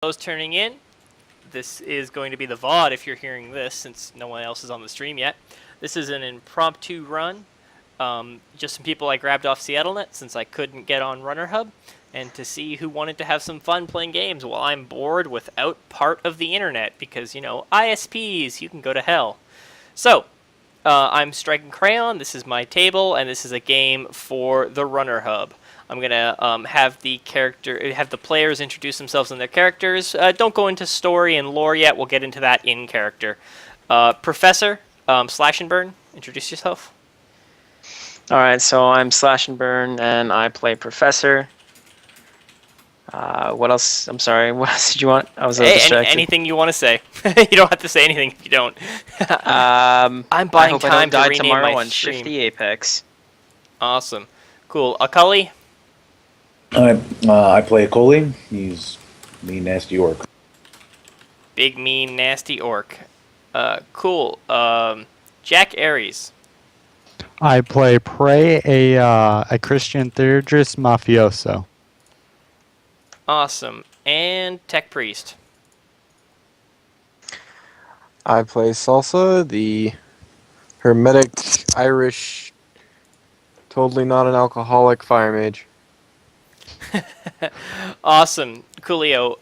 those turning in, this is going to be the VOD if you're hearing this, since no one else is on the stream yet. This is an impromptu run. Just some people I grabbed off SeattleNet since I couldn't get on Runnerhub, and to see who wanted to have some fun playing games while I'm bored without part of the internet, because, you know, ISPs, you can go to hell. So, I'm Striking Crayon, this is my table, and this is a game for the Runnerhub. I'm gonna have the players introduce themselves and their characters. Don't go into story and lore yet. We'll get into that in character. Professor Slash and Burn, introduce yourself. All right, so I'm Slash and Burn, and I play Professor. What else? I'm sorry. What else did you want? I was distracted. Anything you want to say. You don't have to say anything if you don't. I'm buying time to rename tomorrow my on stream. Shifty Apex. Awesome, cool. Akali. I play Akoli. He's mean, nasty orc. Big, mean, nasty orc. Cool. Jack Aries. I play Prey, a Christian theurgist mafioso. Awesome. And Tech Priest. I play Salsa, the hermetic Irish, totally not an alcoholic fire mage. Awesome, coolio.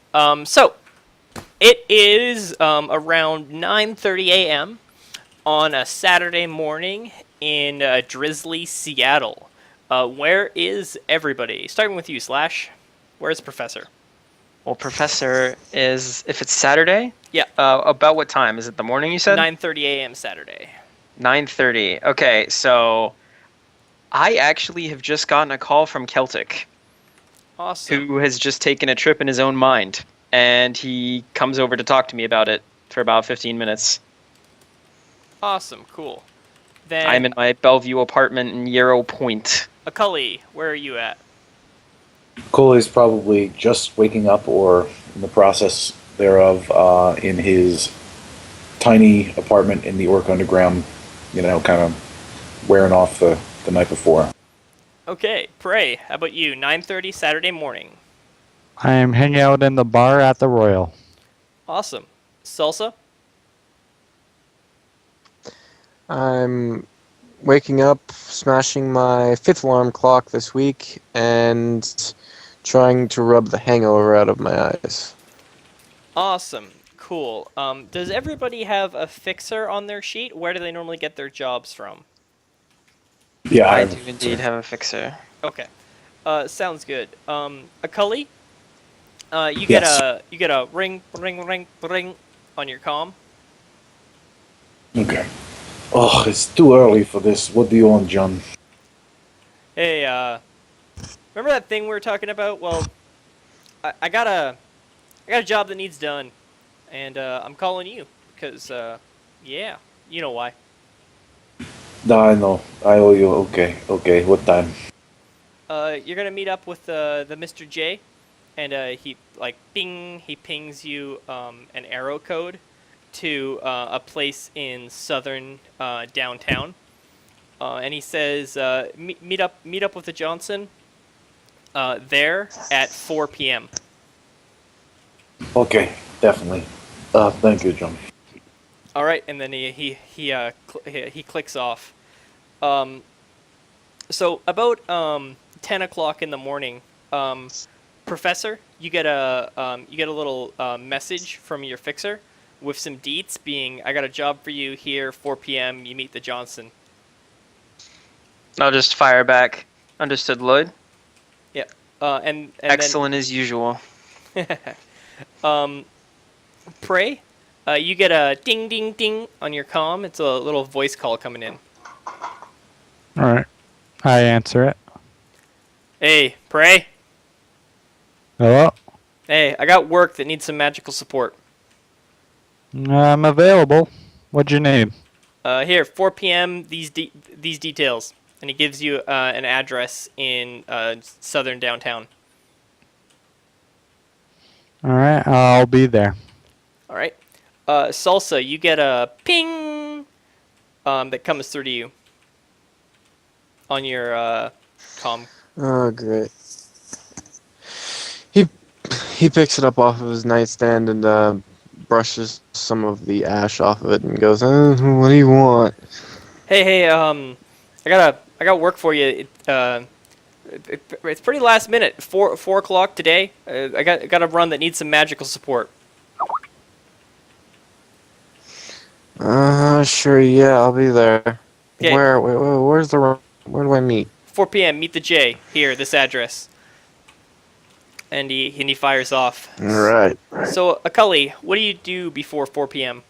So it is around 9:30 a.m. on a Saturday morning in drizzly Seattle. Where is everybody? Starting with you, Slash. Where's Professor? Well, Professor is, if it's Saturday? Yeah. About what time? Is it the morning you said? 9:30 a.m. Saturday. 9:30. Okay, so I actually have just gotten a call from Celtic. Awesome. Who has just taken a trip in his own mind, and he comes over to talk to me about it for about 15 minutes. Awesome, cool. Then I'm in my Bellevue apartment in Yarrow Point. Akali, where are you at? Akoli's probably just waking up or in the process thereof in his tiny apartment in the Orc Underground, kind of wearing off the night before. Okay, Prey, how about you? 9:30 Saturday morning. I am hanging out in the bar at the Royal. Awesome. Salsa? I'm waking up, smashing my 5th alarm clock this week, and trying to rub the hangover out of my eyes. Awesome. Cool. Does everybody have a fixer on their sheet? Where do they normally get their jobs from? Yeah, I do indeed have a fixer. Okay. Sounds good. Akali? You Yes. get a ring on your comm. Okay. Oh, it's too early for this. What do you want, John? Hey, remember that thing we were talking about? Well, I got a job that needs done, and I'm calling you because yeah, you know why. I know. I owe you. Okay. What time? You're gonna meet up with the Mr. J, and he pings you an arrow code to a place in southern downtown, and he says meet up with the Johnson there at 4 p.m. Okay, definitely. Thank you, John. All right, and then he clicks off. So about 10 o'clock in the morning, Professor, you get a little message from your fixer with some deets being, I got a job for you here, 4 p.m. You meet the Johnson. I'll just fire back. Understood, Lloyd. Yeah. And excellent as usual. Prey, you get a ding ding ding on your comm. It's a little voice call coming in. Alright. I answer it. Hey, Prey. Hello? Hey, I got work that needs some magical support. I'm available. What'd you need? Here, 4 p.m. These details, and he gives you an address in southern downtown. Alright, I'll be there. All right. Salsa, you get a ping that comes through to you on your comm. Oh, great. He He picks it up off of his nightstand and brushes some of the ash off of it and goes, "What do you want?" Hey, I got work for you. It's pretty last minute. 4 o'clock today. I got a run that needs some magical support. Sure, yeah, I'll be there. Okay. Where's where do I meet? 4 p.m. Meet the J here. This address. And he fires off. Right. So, Akulli, what do you do before 4 p.m.?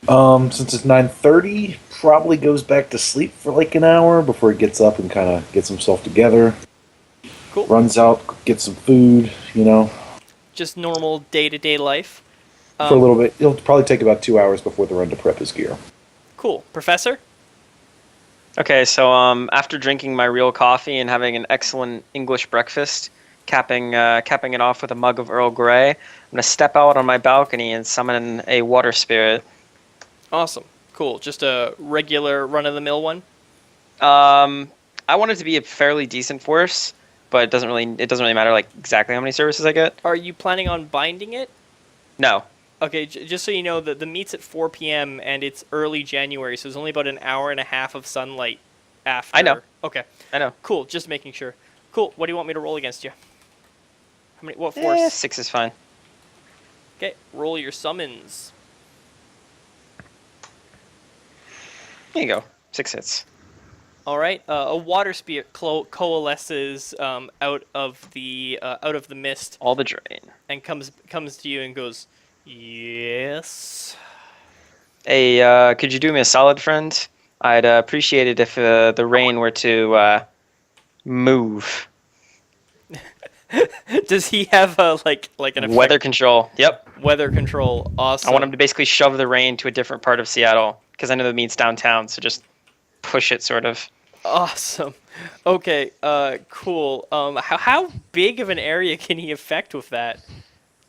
Since it's 9:30, probably goes back to sleep for like an hour before he gets up and kind of gets himself together. Cool. Runs out, gets some food, Just normal day-to-day life. for a little bit. It'll probably take about 2 hours before the run to prep his gear. Cool. Professor? Okay, so after drinking my real coffee and having an excellent English breakfast, capping it off with a mug of Earl Grey, I'm gonna step out on my balcony and summon a water spirit. Awesome. Cool. Just a regular run-of-the-mill one? I want it to be a fairly decent force, but it doesn't really matter like exactly how many services I get. Are you planning on binding it? No. Okay, just so you know, the meet's at 4 p.m. and it's early January, so there's only about an hour and a half of sunlight after. I know. Okay. I know. Cool, just making sure. Cool, what do you want me to roll against you? What force? 6 is fine. Okay, roll your summons. There you go. 6 hits. All right, a water spirit coalesces out of the mist All the drain. and comes to you and goes, "Yes." Hey, could you do me a solid, friend? I'd appreciate it if the rain were to move. Does he have a like an Weather control. Yep. weather control? Awesome. I want him to basically shove the rain to a different part of Seattle because I know that means downtown. So just push it, sort of. Awesome. Okay. Cool. How big of an area can he affect with that?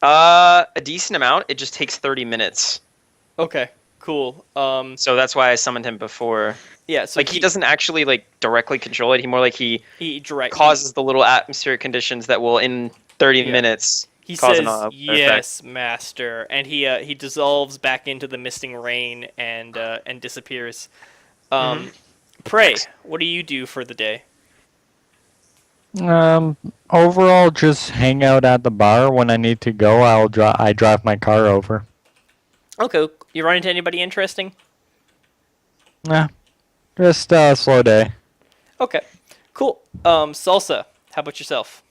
A decent amount. It just takes 30 minutes. Okay. Cool. So that's why I summoned him before. Yeah. So Like he doesn't actually like directly control it. He more like he direct causes the little atmospheric conditions that will in 30 Yeah. minutes He cause says, an "Yes, master," and he dissolves back into the misting rain and disappears. Pray, what do you do for the day? Overall, just hang out at the bar. When I need to go, I drive my car over. Okay. You run into anybody interesting? Nah, just a slow day. Okay. Cool. Salsa, how about yourself?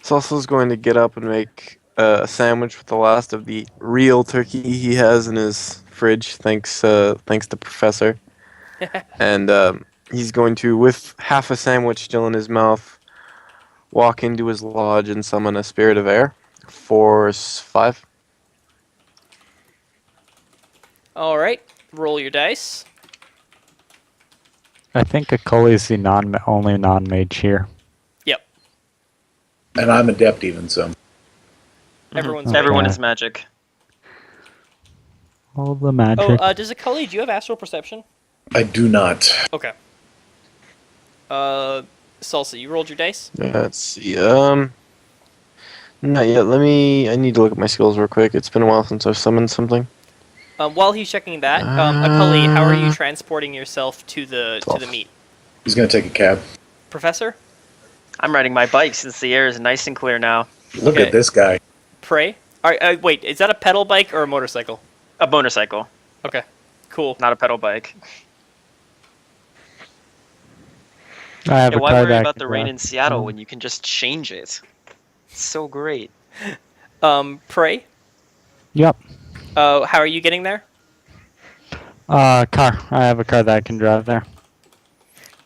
Salsa's going to get up and make a sandwich with the last of the real turkey he has in his fridge, thanks to Professor. And he's going to, with half a sandwich still in his mouth, walk into his lodge and summon a spirit of air. Force 5. All right. Roll your dice. I think Akulli's the only non-mage here. Yep. And I'm adept even, so. Everyone's Everyone Okay. is magic. All the magic. Oh, does Akulli, do you have astral perception? I do not. Okay. Salsa, you rolled your dice? Let's see. Not yet. I need to look at my skills real quick. It's been a while since I've summoned something. While he's checking that, Akulli, how are you transporting yourself to the meet? He's going to take a cab. Professor? I'm riding my bike since the air is nice and clear now. Look Okay. at this guy. Pray? Wait, is that a pedal bike or a motorcycle? A motorcycle, Okay. Cool. not a pedal bike. I have Yeah, a why car worry that about can the rain drive. in Seattle when you can just change it? It's so great. Pray? Yep. How are you getting there? Car. I have a car that can drive there.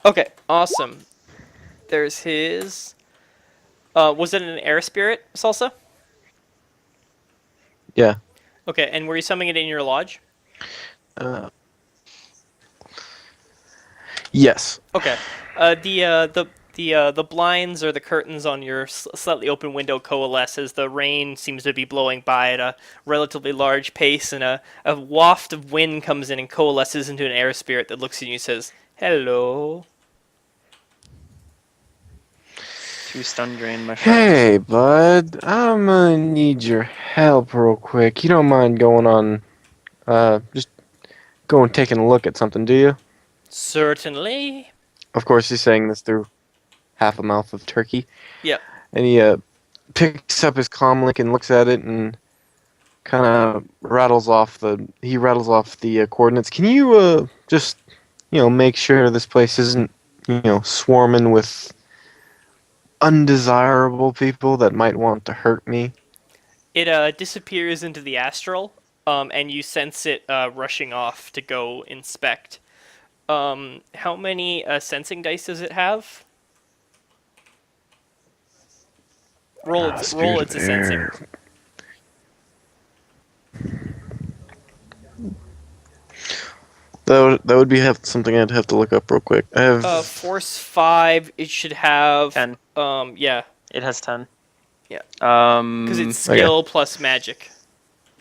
Okay, awesome. There's his... was it an air spirit, Salsa? Yeah. Okay, and were you summoning it in your lodge? Yes. Okay. The blinds or the curtains on your slightly open window coalesce as the rain seems to be blowing by at a relatively large pace, and a waft of wind comes in and coalesces into an air spirit that looks at you and says, "Hello." 2 stun drain, my friend. Hey, bud. I'm gonna need your help real quick. You don't mind going on, just going taking a look at something, do you? Certainly. Of course, he's saying this through half a mouth of turkey. Yep. And he picks up his comlink and looks at it and kind of rattles off the coordinates. Can you just make sure this place isn't swarming with undesirable people that might want to hurt me? It disappears into the astral, and you sense it rushing off to go inspect. How many sensing dice does it have? Roll its a sensing. That would be something I'd have to look up real quick. I have Force 5. It should have 10. Yeah, It has 10. Yeah. Because because it's skill plus magic.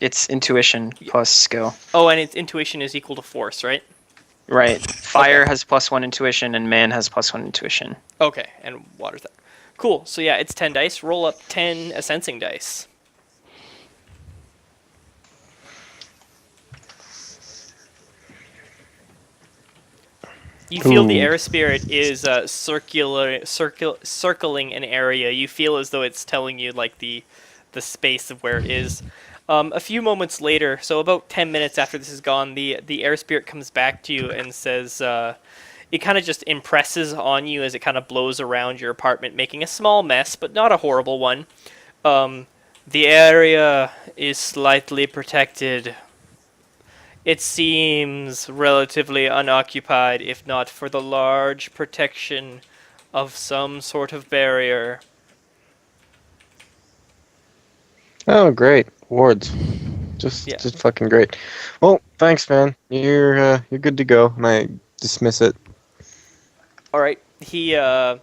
it's intuition plus skill. Oh, and its intuition is equal to force, right? Right. Fire Okay. has +1 intuition, and man has +1 intuition. Okay, and water's that. Cool. So yeah, it's 10 dice. Roll up 10 sensing dice. You feel the Ooh. air spirit is circling an area. You feel as though it's telling you like the space of where it is. A few moments later, so about 10 minutes after this is gone, the air spirit comes back to you and says, it kind of just impresses on you as it kind of blows around your apartment, making a small mess, but not a horrible one. The area is slightly protected. It seems relatively unoccupied, if not for the large protection of some sort of barrier. Oh, great. Wards. Yeah. Just fucking great. Well, thanks, man. You're good to go, and I dismiss it. All right, he I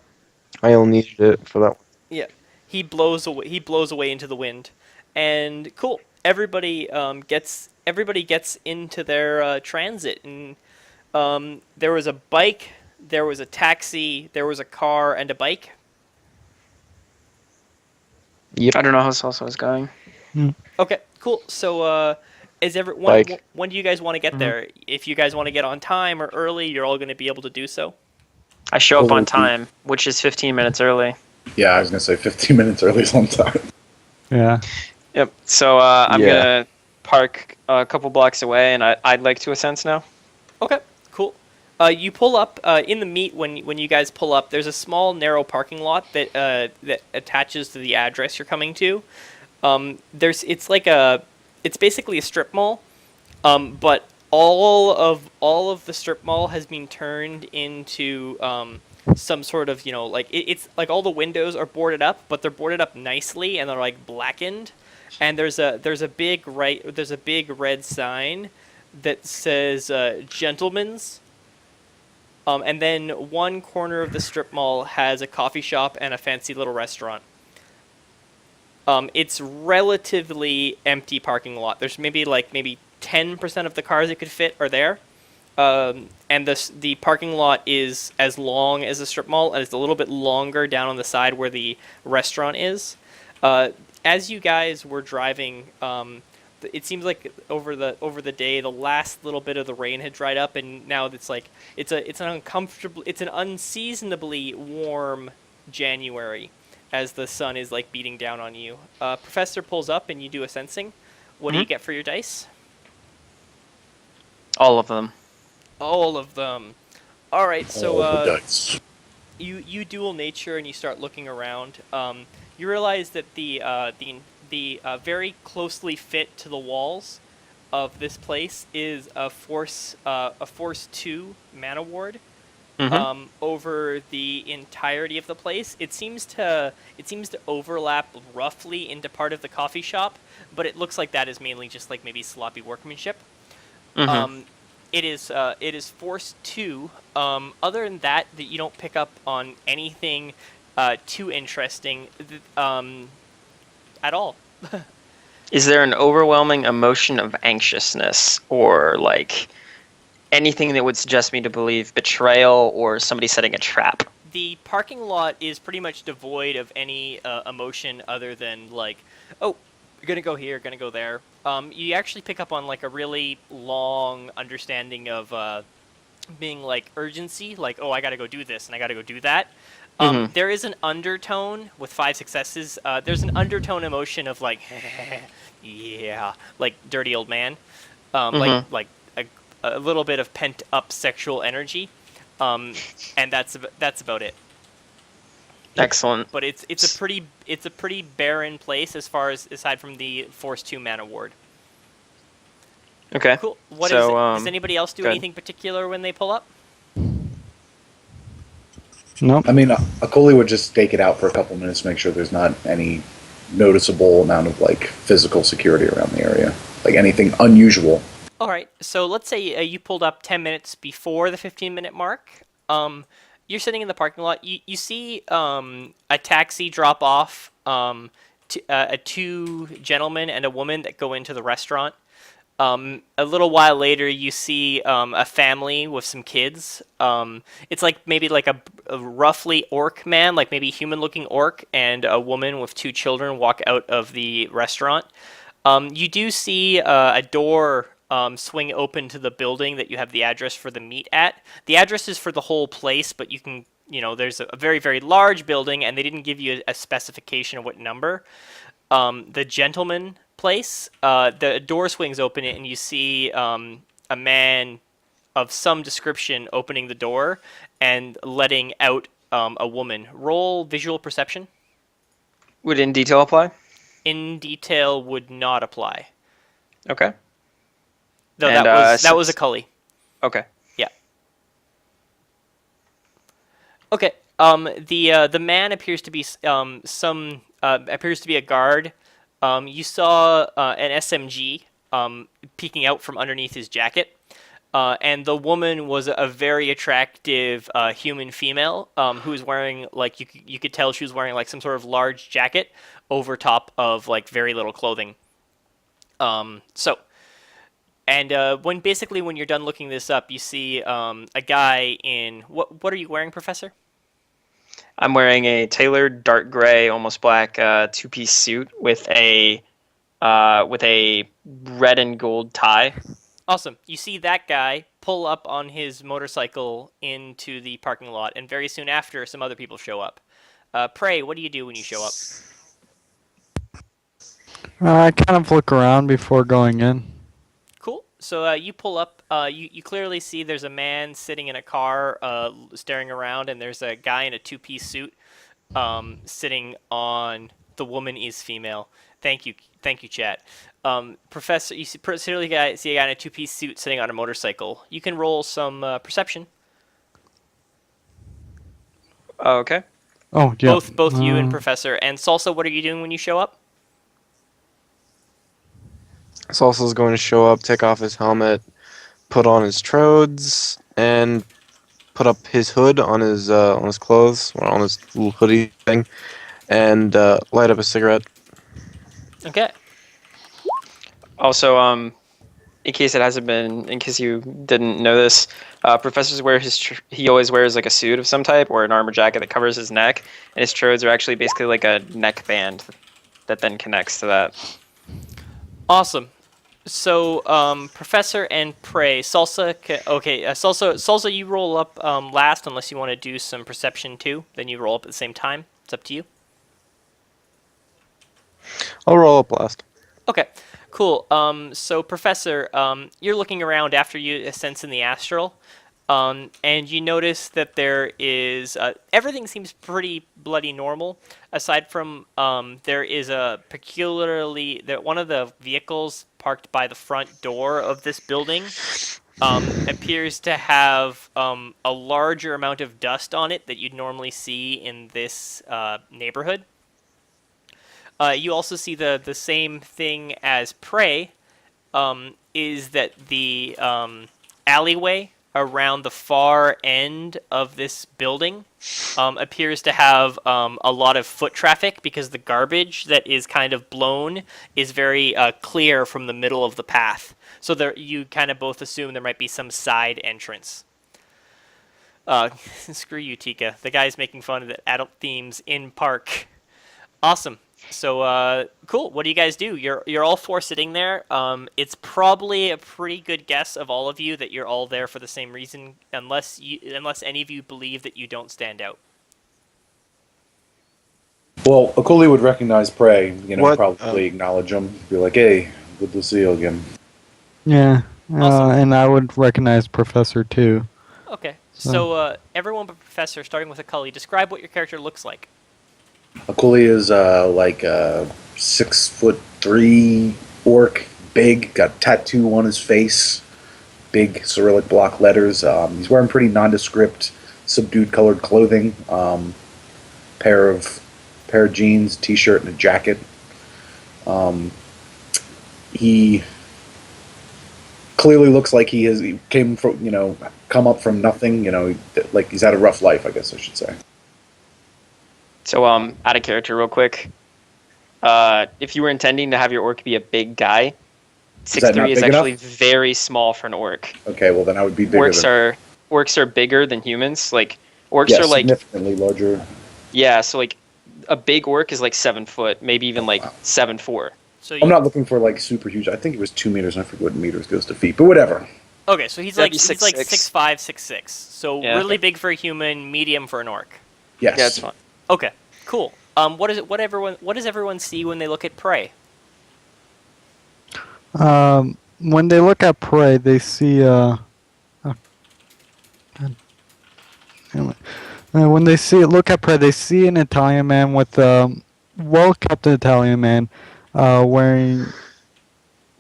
only needed it for that one. yeah, he blows away. He blows away into the wind, and cool. Everybody gets into their transit, and there was a bike, there was a taxi, there was a car, and a bike. Yep. I don't know how this also is going. Okay, cool. So, Bike. when do you guys want to get there? If you guys want to get on time or early, you're all going to be able to do so. I show up on Cool. time, which is 15 minutes early. Yeah, I was gonna say 15 minutes early is on time. Yeah. Yep. So I'm Yeah. gonna park a couple blocks away, and I'd like to ascend now. Okay, cool. You pull up in the meet when you guys pull up. There's a small narrow parking lot that attaches to the address you're coming to. It's basically a strip mall, but all of the strip mall has been turned into some sort of it's like all the windows are boarded up, but they're boarded up nicely and they're like blackened. And there's a big red sign that says "Gentlemen's." And then one corner of the strip mall has a coffee shop and a fancy little restaurant. It's relatively empty parking lot. There's maybe 10% of the cars it could fit are there. And the parking lot is as long as the strip mall, and it's a little bit longer down on the side where the restaurant is. As you guys were driving, it seems like over the day, the last little bit of the rain had dried up, and now it's an unseasonably warm January, as the sun is like beating down on you. Professor pulls up, and you do a sensing. What do you get for your dice? All of them. All of them. All right, so All the dice. you dual nature and you start looking around. You realize that the very closely fit to the walls of this place is a force 2 mana ward. Over the entirety of the place. It seems to overlap roughly into part of the coffee shop, but it looks like that is mainly just like maybe sloppy workmanship. It is force 2. Other than that you don't pick up on anything too interesting at all. Is there an overwhelming emotion of anxiousness, or like anything that would suggest me to believe betrayal or somebody setting a trap? the parking lot is pretty much devoid of any emotion other than like, oh, you're gonna go here, gonna go there. You actually pick up on like a really long understanding of being like urgency, like, oh, I gotta go do this and I gotta go do that. Mm-hmm. There is an undertone with 5 successes. There's an undertone emotion of like, yeah, like dirty old man, Mm-hmm. like a little bit of pent up sexual energy, and that's about it. Excellent. But it's a pretty barren place as far as aside from the Force 2 mana ward. Okay. Cool. What is So, it? Does anybody else do go ahead. anything particular when they pull up? Nope. I mean, Akoli would just stake it out for a couple minutes to make sure there's not any noticeable amount of like physical security around the area, like anything unusual. All right. So let's say you pulled up 10 minutes before the 15-minute mark. You're sitting in the parking lot. You see a taxi drop off two gentlemen and a woman that go into the restaurant. A little while later, you see a family with some kids. It's like maybe like a roughly orc man, like maybe human-looking orc, and a woman with 2 children walk out of the restaurant. You do see a door swing open to the building that you have the address for the meet at. The address is for the whole place, but you can, there's a very, very large building, and they didn't give you a specification of what number. The gentleman place, the door swings open, and you see a man of some description opening the door and letting out a woman. Roll visual perception. would in detail apply? In detail would not apply. Okay. Though And, that was a Cully. Okay. Yeah. Okay. The man appears to be appears to be a guard. You saw an SMG peeking out from underneath his jacket, and the woman was a very attractive human female who was wearing like you could tell she was wearing like some sort of large jacket over top of like very little clothing. So. And when you're done looking this up, you see a guy in what are you wearing, Professor? I'm wearing a tailored dark gray, almost black 2-piece suit with a red and gold tie. Awesome. You see that guy pull up on his motorcycle into the parking lot, and very soon after, some other people show up. Prey, what do you do when you show up? I kind of look around before going in. Cool. So you pull up. You clearly see there's a man sitting in a car, staring around, and there's a guy in a 2-piece suit sitting on. The woman is female. Thank you, chat. Professor, you see a guy in a 2-piece suit sitting on a motorcycle. You can roll some perception. Oh, okay. Oh, yeah. Both you and Professor. And Salsa, what are you doing when you show up? Salsa's going to show up, take off his helmet, put on his trodes, and put up his hood on his clothes, or on his little hoodie thing, and light up a cigarette. Okay. Also, in case you didn't know this, professors wear he always wears like a suit of some type or an armor jacket that covers his neck, and his trodes are actually basically like a neck band that then connects to that. Awesome. So, Professor and Prey, Salsa. Salsa, you roll up last, unless you want to do some perception too. Then you roll up at the same time. It's up to you. I'll roll up last. Okay, cool. So, Professor, you're looking around after you ascend in the astral, and you notice that there is everything seems pretty bloody normal, aside from there is a one of the vehicles parked by the front door of this building appears to have a larger amount of dust on it that you'd normally see in this neighborhood. You also see the same thing as Prey, is that the alleyway around the far end of this building appears to have a lot of foot traffic because the garbage that is kind of blown is very clear from the middle of the path. So you kind of both assume there might be some side entrance. Screw you, Tika. The guy's making fun of the adult themes in park. Awesome. So cool. What do you guys do? You're all four sitting there. It's probably a pretty good guess of all of you that you're all there for the same reason, unless any of you believe that you don't stand out. Well, Akuli would recognize Prey, What? probably acknowledge him, be like, hey, good to see you again. Yeah, Awesome. and I would recognize Professor too. Okay. So everyone but Professor, starting with Acully, describe what your character looks like. Akuli is like a 6'3" orc, big, got a tattoo on his face, big Cyrillic block letters. He's wearing pretty nondescript, subdued colored clothing. Pair of jeans, t-shirt, and a jacket. He clearly looks like he came from come up from nothing. Like he's had a rough life, I guess I should say. So, out of character, real quick. If you were intending to have your orc be a big guy, that not 6'3" is big actually enough? very small for an orc. Okay, well then I would be bigger. Orcs are bigger than humans. Like orcs yeah, are like significantly larger. yeah. So like a big orc is like 7 foot, maybe even like 7'4". So I'm not looking for like super huge. I think it was 2 meters. I forget what meters goes to feet, but whatever. okay. So he's That'd like be he's like 6'6". 6'5", 6'6". So Yeah. really big for a human, medium for an orc. Yes. Yeah, it's fine. Okay. Cool. What does everyone see when they look at Prey? When they look at Prey, they see oh, God damn it. When they look at Prey, they see an Italian man with well-kept Italian man, wearing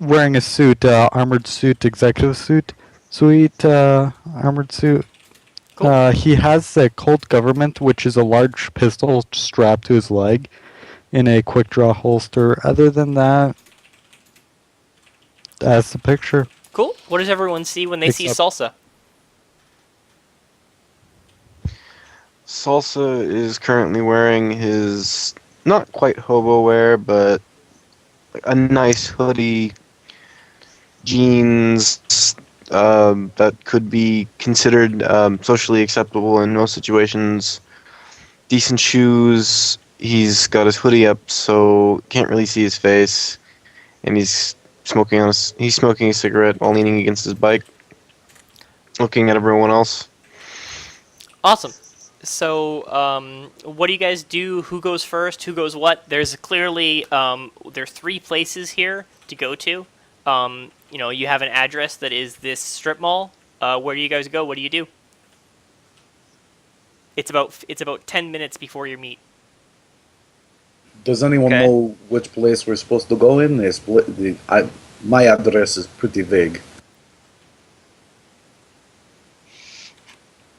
a suit, armored suit, executive suit, sweet armored suit. Cool. He has a Colt Government, which is a large pistol strapped to his leg in a quick draw holster. Other than that, that's the picture. Cool. What does everyone see when they see Salsa? Salsa is currently wearing his not quite hobo wear, but a nice hoodie, jeans that could be considered socially acceptable in most situations. Decent shoes. He's got his hoodie up, so can't really see his face, and he's smoking a cigarette while leaning against his bike, looking at everyone else. Awesome. So, what do you guys do? Who goes first? Who goes what? There's clearly there are 3 places here to go to. You have an address that is this strip mall. Where do you guys go? What do you do? It's about 10 minutes before your meet. Does anyone Okay. know which place we're supposed to go in? My address is pretty vague.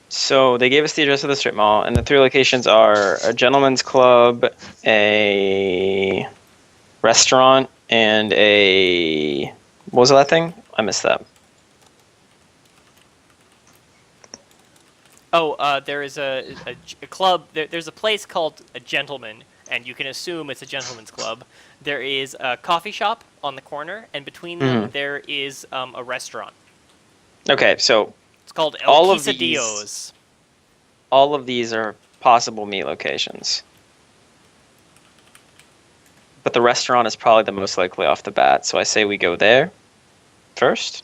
So they gave us the address of the strip mall, and the 3 locations are a gentleman's club, a restaurant, and a what was that thing? I missed that. Oh, there is a club. There's a place called a Gentleman, and you can assume it's a gentleman's club. There is a coffee shop on the corner, and between them there is a restaurant. Okay, so It's called El All of Quesadillos. all of these are possible meet locations, but the restaurant is probably the most likely off the bat. So I say we go there first,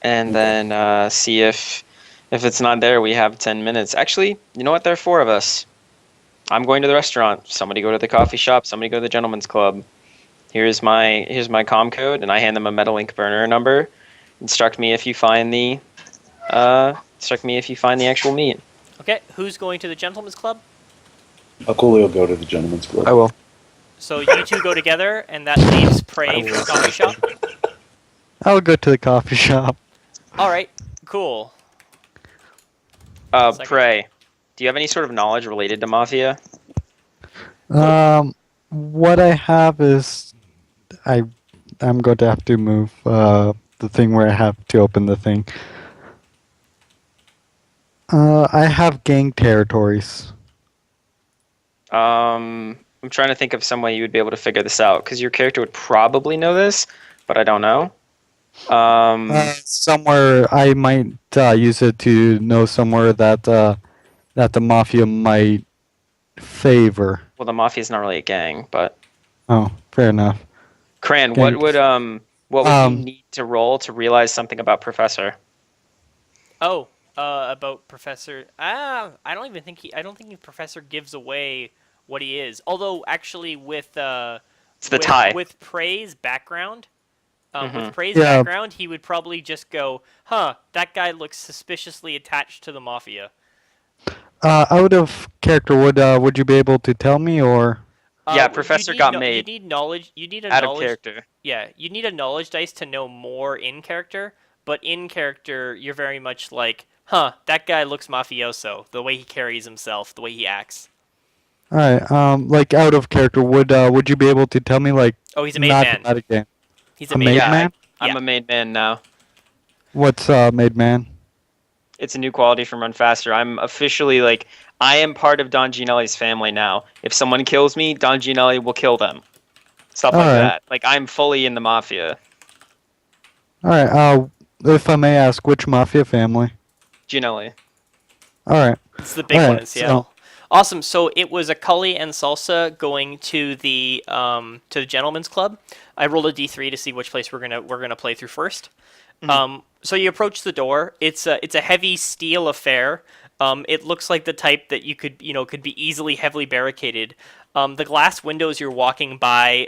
and then see if it's not there. We have 10 minutes. Actually, you know what? There are 4 of us. I'm going to the restaurant. Somebody go to the coffee shop. Somebody go to the gentleman's club. Here's my comm code, and I hand them a metal ink burner number. Instruct me if you find the actual meet. Okay, who's going to the Gentleman's Club? Akuli will go to the gentleman's club. I will. So you 2 go together, and that leaves Prey for the coffee shop. I'll go to the coffee shop. All right, cool. Second. Prey, do you have any sort of knowledge related to Mafia? What I have is I'm going to have to move the thing where I have to open the thing. I have gang territories. I'm trying to think of some way you would be able to figure this out, because your character would probably know this, but I don't know. Somewhere I might use it to know somewhere that that the mafia might favor. Well, the mafia's not really a gang, but Oh, fair enough. Cran, Gangs. what would you Um, need to roll to realize something about Professor? Oh, about Professor. I don't even think I don't think Professor gives away what he is. Although, actually, It's the tie. with Prey's background, Hmm. yeah. he would probably just go, "Huh, that guy looks suspiciously attached to the mafia." Out of character, would you be able to tell me or? Yeah, You Professor need got no, you made need knowledge. You need a out of knowledge. character. Yeah, you need a knowledge dice to know more in character. But in character, you're very much like, "Huh, that guy looks mafioso. The way he carries himself, the way he acts." All right. Like out of character, would you be able to tell me like Oh, he's a made not man. that again? He's a A made made Yeah, man. man? I'm Yeah. a made man now. What's made man? It's a new quality from Run Faster. I'm officially like I am part of Don Gianelli's family now. If someone kills me, Don Gianelli will kill them. Stuff All like right. that. Like I'm fully in the mafia. All right. If I may ask, which mafia family? Gianelli. All right. It's the All big one right. in Seattle. Awesome. So it was a Cully and Salsa going to the Gentlemen's Club. I rolled a d3 to see which place we're gonna play through 1st. So you approach the door. It's a heavy steel affair. It looks like the type that could be easily heavily barricaded. The glass windows you're walking by,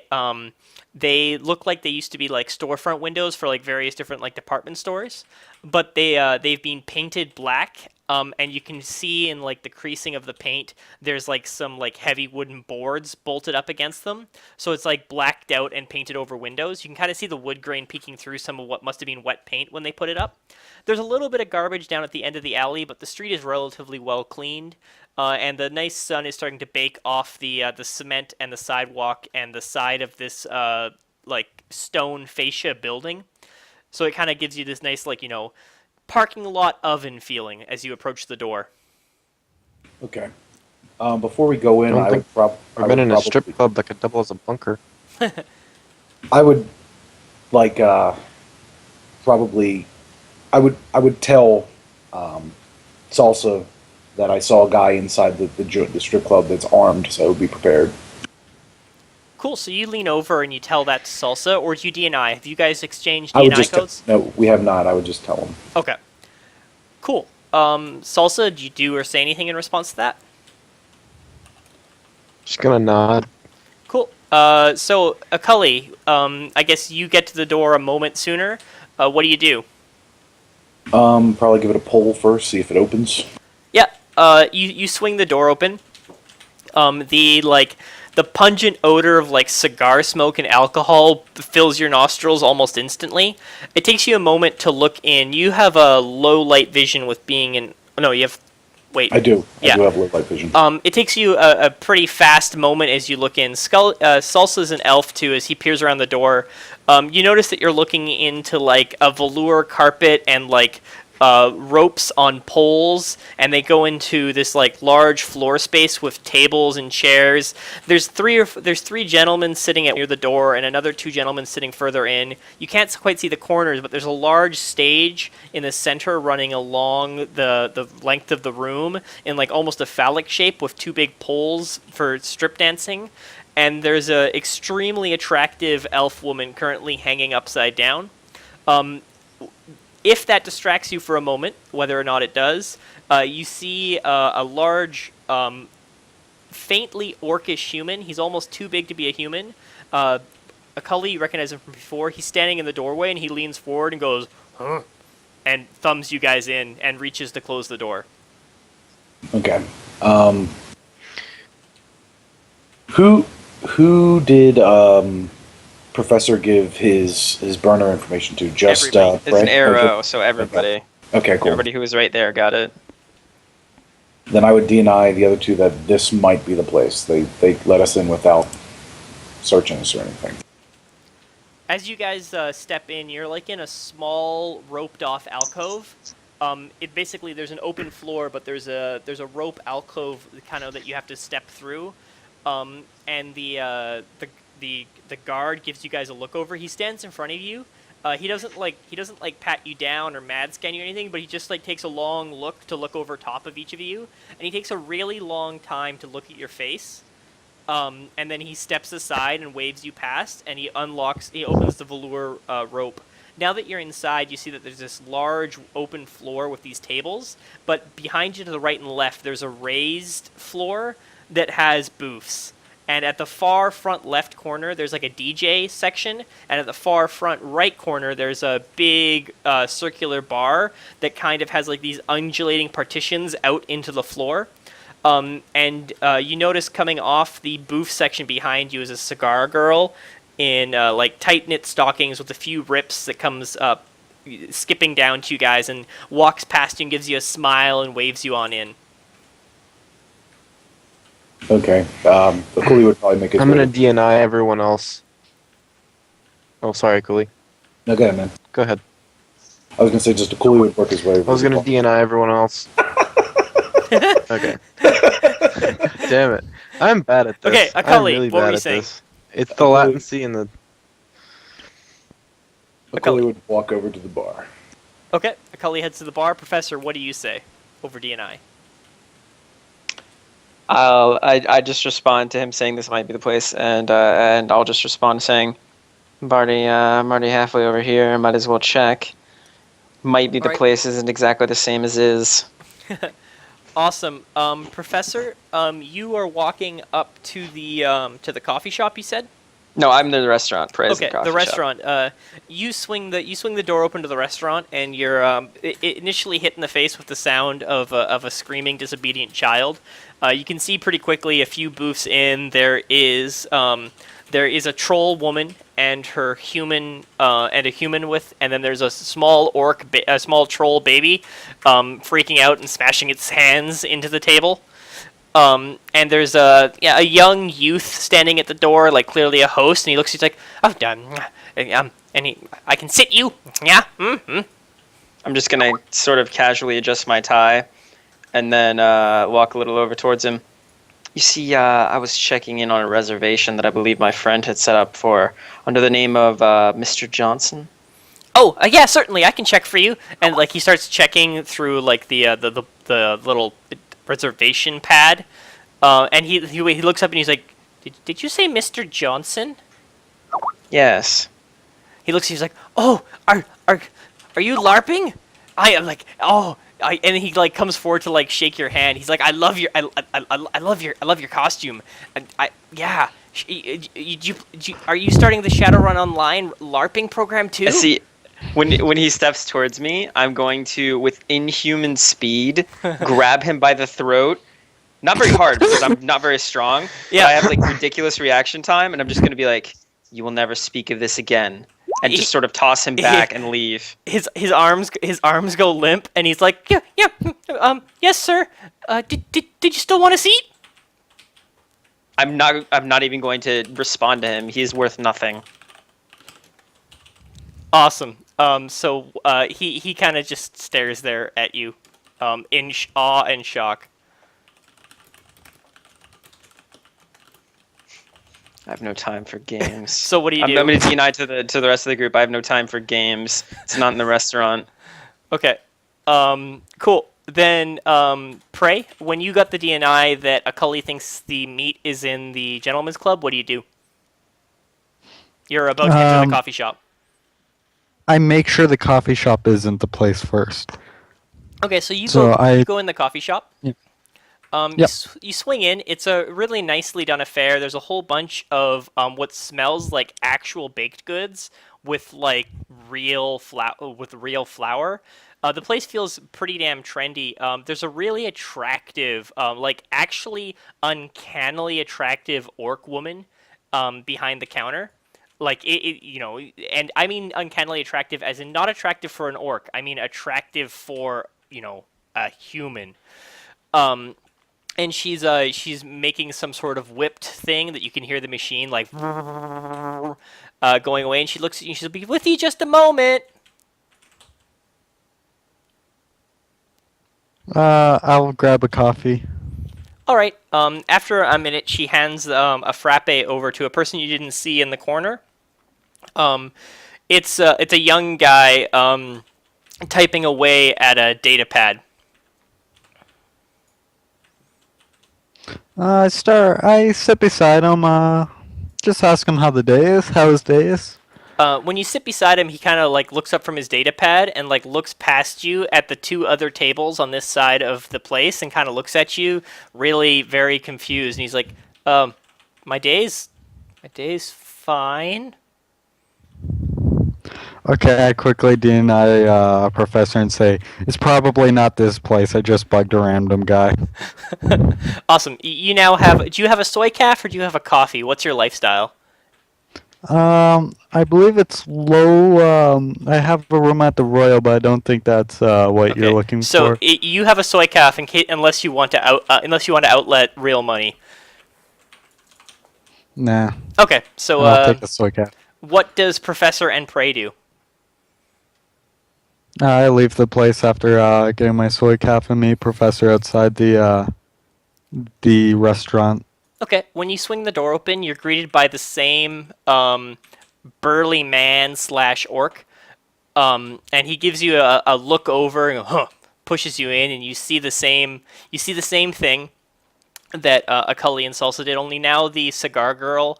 they look like they used to be like storefront windows for like various different like department stores, but they've been painted black. And you can see in like the creasing of the paint, there's like some like heavy wooden boards bolted up against them. So it's like blacked out and painted over windows. You can kind of see the wood grain peeking through some of what must have been wet paint when they put it up. There's a little bit of garbage down at the end of the alley, but the street is relatively well cleaned. And the nice sun is starting to bake off the cement and the sidewalk and the side of this like stone fascia building. So it kind of gives you this nice like parking lot oven feeling as you approach the door. Okay. Before we go in, I don't I think would probably. I've been in a strip club that could double as a bunker. I would like probably. I would tell Salsa that I saw a guy inside the strip club that's armed, so I would be prepared. Cool. So you lean over and you tell that to Salsa, or do you DNI? Have you guys exchanged I would DNI just codes? no, we have not. I would just tell him. Okay. Cool. Salsa, do you do or say anything in response to that? Just gonna nod. Cool. So Akulli, I guess you get to the door a moment sooner. What do you do? Probably give it a pull first, see if it opens. Yeah. You swing the door open. The pungent odor of like cigar smoke and alcohol fills your nostrils almost instantly. It takes you a moment to look in. You have a low light vision with being in. Oh, no, you have. Wait. I do. Yeah. I do have low light vision. It takes you a pretty fast moment as you look in. Salsa's an elf too. As he peers around the door, you notice that you're looking into like a velour carpet and like ropes on poles, and they go into this like large floor space with tables and chairs. There's three gentlemen sitting near the door, and another two gentlemen sitting further in. You can't quite see the corners, but there's a large stage in the center running along the length of the room in like almost a phallic shape with two big poles for strip dancing. And there's a extremely attractive elf woman currently hanging upside down. If that distracts you for a moment, whether or not it does, you see a large, faintly orcish human. He's almost too big to be a human. Akulli, you recognize him from before. He's standing in the doorway, and he leans forward and goes, "Huh," and thumbs you guys in and reaches to close the door. Okay. Who did Professor give his burner information to? Just Everybody. It's an Frank? arrow, so everybody. Okay, cool. Everybody who was right there got it. Then I would DNI the other two that this might be the place. They let us in without searching us or anything. As you guys step in, you're like in a small roped off alcove. It basically there's an open floor, but there's a rope alcove kind of that you have to step through. And the guard gives you guys a look over. He stands in front of you, He doesn't like pat you down or mad scan you or anything, but he just like takes a long look to look over top of each of you, and he takes a really long time to look at your face. And then he steps aside and waves you past, and he opens the velour rope. Now that you're inside, you see that there's this large open floor with these tables, but behind you to the right and left, there's a raised floor that has booths. And at the far front left corner, there's like a DJ section, and at the far front right corner, there's a big circular bar that kind of has like these undulating partitions out into the floor. And you notice coming off the booth section behind you is a cigar girl in like tight knit stockings with a few rips that comes up, skipping down to you guys and walks past you and gives you a smile and waves you on in. Okay. The Cooley would probably make it. I'm gonna DNI everyone else. Oh, sorry, Cooley. No, go ahead, man. Go ahead. I was gonna say just a Cooley would work his way. I was gonna DNI everyone else. Okay. Damn it. I'm bad at this. Okay, Akali, I'm really what were bad you at saying? this. It's the latency and the... Cooley would walk over to the bar. Okay, Akali heads to the bar. Professor, what do you say over DNI? I just respond to him saying this might be the place, and I'll just respond saying, I'm already halfway over here. Might as well check. Might be the Alright. place isn't exactly the same as is. Awesome. Professor, you are walking up to the coffee shop, you said? No, I'm in the restaurant. Praise Okay, coffee the shop. restaurant. You swing the door open to the restaurant, and you're initially hit in the face with the sound of a screaming, disobedient child. You can see pretty quickly a few booths in. There is a troll woman and her human and a human with, and then there's a small a small troll baby, freaking out and smashing its hands into the table. And there's a young youth standing at the door, like clearly a host, and he looks. He's like, "Oh, done." I can sit you. Yeah. Mm-hmm. I'm just gonna sort of casually adjust my tie, and then walk a little over towards him. You see, I was checking in on a reservation that I believe my friend had set up for under the name of Mr. Johnson. Oh, yeah, certainly. I can check for you. And like he starts checking through like the little reservation pad, and he looks up and he's like, "Did you say Mr. Johnson?" Yes. He looks. He's like, "Oh, are you LARPing?" I am like, "Oh." And he like comes forward to like shake your hand. He's like, I love your costume. And yeah. Are you starting the Shadowrun Online LARPing program too? See, when he steps towards me, I'm going to, with inhuman speed, grab him by the throat. Not very hard because I'm not very strong. Yeah. But I have like ridiculous reaction time, and I'm just going to be like, "You will never speak of this again," and just sort of toss him back and leave. His arms go limp, and he's like, yes, sir. Did you still want a seat? I'm not even going to respond to him. He's worth nothing. Awesome. So he kind of just stares there at you, in awe and shock. I have no time for games. So what do you I'm do? going to deny to the rest of the group. I have no time for games. It's not in the restaurant. Okay. Cool. Then, Prey, when you got the DNI that Akali thinks the meat is in the Gentleman's Club, what do you do? You're about to enter the coffee shop. I make sure the coffee shop isn't the place first. Okay, so you go in the coffee shop. Yeah. Yep. You swing in. It's a really nicely done affair. There's a whole bunch of what smells like actual baked goods with like real flour. The place feels pretty damn trendy. There's a really attractive, like actually uncannily attractive orc woman behind the counter. Like and I mean uncannily attractive as in not attractive for an orc. I mean attractive for a human. And she's making some sort of whipped thing that you can hear the machine like going away. And she looks at you. She'll be with you just a moment. I'll grab a coffee. All right. After a minute, she hands a frappe over to a person you didn't see in the corner. It's a young guy typing away at a data pad. I sit beside him, just ask him how the day is, how his day is. When you sit beside him, he kind of like looks up from his data pad and like looks past you at the two other tables on this side of the place and kind of looks at you, really very confused. And he's like, my day's fine." Okay, I quickly deny Professor and say, it's probably not this place, I just bugged a random guy. Awesome. You now have. Do you have a soy calf or do you have a coffee? What's your lifestyle? I believe it's low, I have a room at the Royal, but I don't think that's what you're looking so for. you have a soy calf unless you want to outlet real money. Nah, Okay, so I'll take the soy cat. what does Professor and Prey do? I leave the place after getting my soy calf and meet Professor outside the restaurant. Okay, when you swing the door open, you're greeted by the same burly man / orc, and he gives you a look over and pushes you in, and you see the same thing that Acully and Salsa did. Only now the cigar girl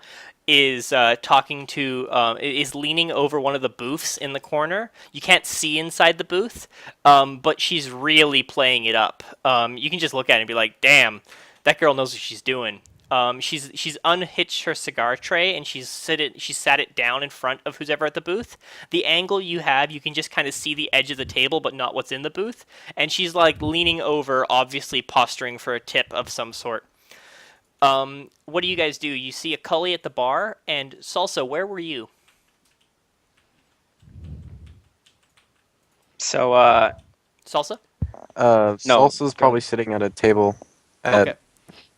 is is leaning over one of the booths in the corner. You can't see inside the booth, but she's really playing it up. You can just look at it and be like, "Damn, that girl knows what she's doing." She's unhitched her cigar tray and she's sat it down in front of who's ever at the booth. The angle you have, you can just kind of see the edge of the table, but not what's in the booth. And she's like leaning over, obviously posturing for a tip of some sort. What do you guys do? You see a Cully at the bar, and Salsa, where were you? So, Salsa? Salsa's probably sitting at a table at Okay.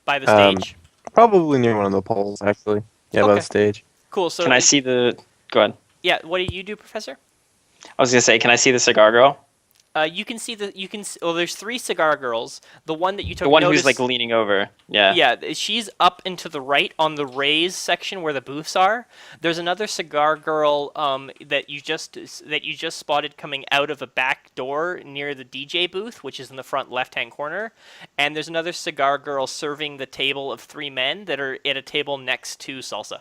By the stage. probably near one of the poles, actually. Yeah, by Okay. the stage. Cool. So can I see the? Go ahead. Yeah. What do you do, Professor? I was gonna say, can I see the cigar girl? You can see well, there's 3 cigar girls. The one that you took The one notice, who's like leaning over. Yeah. Yeah, she's up and to the right on the raised section where the booths are. There's another cigar girl that you just spotted coming out of a back door near the DJ booth, which is in the front left-hand corner. And there's another cigar girl serving the table of 3 men that are at a table next to Salsa.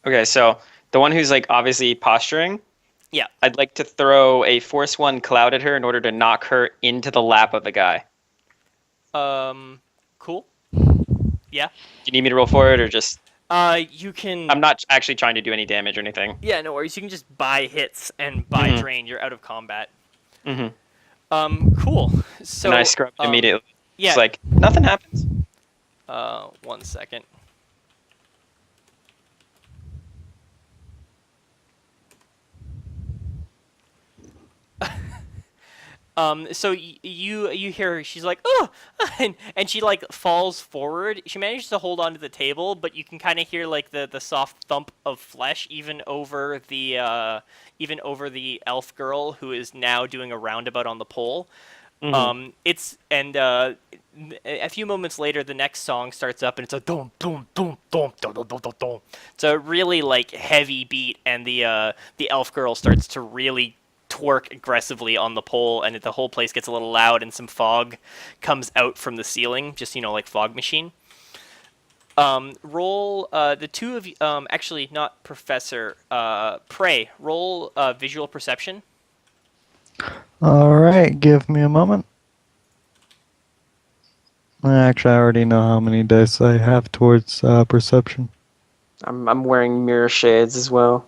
Okay, so the one who's like obviously posturing. Yeah. I'd like to throw a Force 1 cloud at her in order to knock her into the lap of the guy. Cool. Yeah. Do you need me to roll for it or just? You can. I'm not actually trying to do any damage or anything. Yeah, no worries. You can just buy hits and buy Mhm. drain. You're out of combat. Mm-hmm. Cool. So. And I scrubbed immediately. Yeah. It's like nothing happens. 1 second. So you hear her, she's like, "Oh," and she like falls forward. She manages to hold onto the table, but you can kind of hear like the soft thump of flesh even over the elf girl who is now doing a roundabout on the pole. A few moments later, the next song starts up, and it's a dum dum dum dum dum dum dum dum dum. It's a really like heavy beat, and the elf girl starts to really twerk aggressively on the pole, and the whole place gets a little loud, and some fog comes out from the ceiling, just like fog machine. Roll the two of you. Actually, not Professor. Prey. Roll visual perception. Alright, give me a moment. Actually, I already know how many dice I have towards perception. I'm wearing mirror shades as well.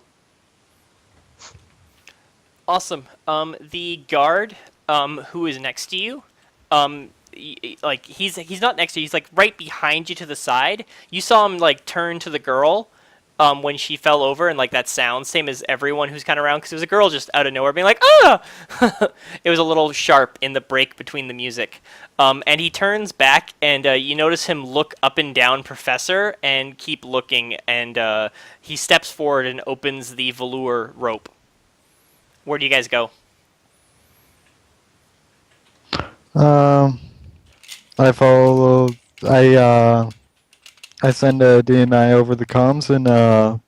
Awesome. The guard, who is next to you, like he's not next to you. He's like right behind you to the side. You saw him like turn to the girl, when she fell over, and like that sound, same as everyone who's kind of around, because it was a girl just out of nowhere being like, "Ah!" It was a little sharp in the break between the music. And he turns back, and you notice him look up and down Professor and keep looking, and he steps forward and opens the velour rope. Where do you guys go? I follow. I send a DNI over the comms and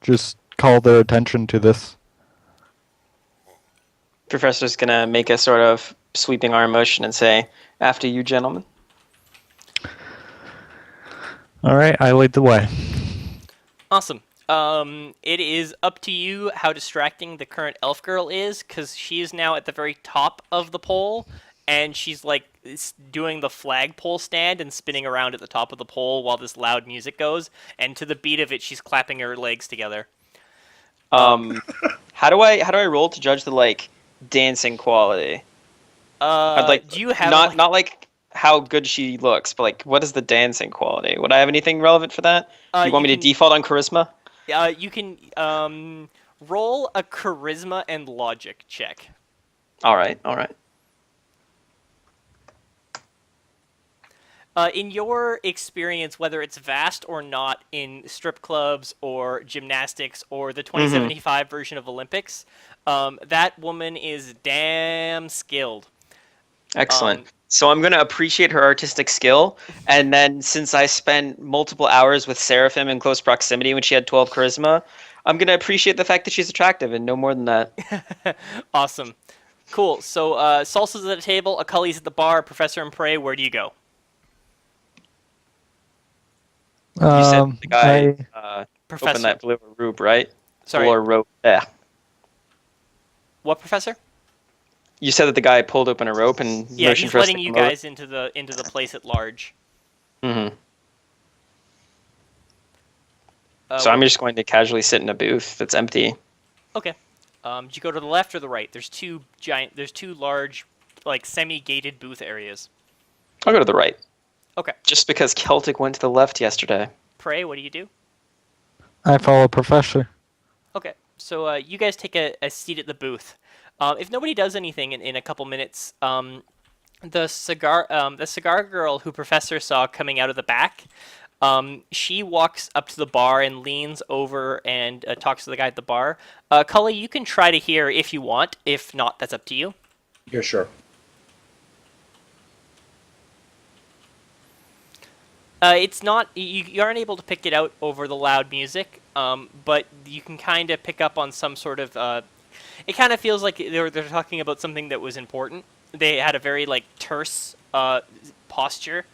just call their attention to this. Professor's gonna make a sort of sweeping arm motion and say, "After you, gentlemen." All right, I lead the way. Awesome. It is up to you how distracting the current elf girl is, because she is now at the very top of the pole, and she's like doing the flagpole stand and spinning around at the top of the pole while this loud music goes, and to the beat of it, she's clapping her legs together. How do I roll to judge the like dancing quality? I'd like Do you have not like how good she looks, but like what is the dancing quality? Would I have anything relevant for that? Do you want me to default on charisma? You can roll a charisma and logic check. All right. In your experience, whether it's vast or not in strip clubs or gymnastics or the 2075 version of Olympics, that woman is damn skilled. Excellent. So I'm going to appreciate her artistic skill, and then since I spent multiple hours with Seraphim in close proximity when she had 12 charisma, I'm going to appreciate the fact that she's attractive and no more than that. Awesome. Cool. So Salsa's at the table, Akulli's at the bar, Professor and Prey, where do you go? You said the guy Professor. opened that blue robe, right? Sorry. Blue robe. Yeah. What, Professor? You said that the guy pulled open a rope and Yeah, motioned he's for us to letting you come over? guys into the place at large. Mm-hmm. So I'm just going to casually sit in a booth that's empty. Okay. Do you go to the left or the right? There's two large, like semi-gated booth areas. I'll go to the right. Okay. Just because Celtic went to the left yesterday. Prey, what do you do? I follow Professor. Okay. So you guys take a seat at the booth. If nobody does anything in a couple minutes, the cigar girl who Professor saw coming out of the back, she walks up to the bar and leans over and talks to the guy at the bar. Cully, you can try to hear if you want. If not, that's up to you. Yeah, sure. It's not you aren't able to pick it out over the loud music, but you can kind of pick up on some sort of. It kind of feels like they're talking about something that was important. They had a very like terse posture,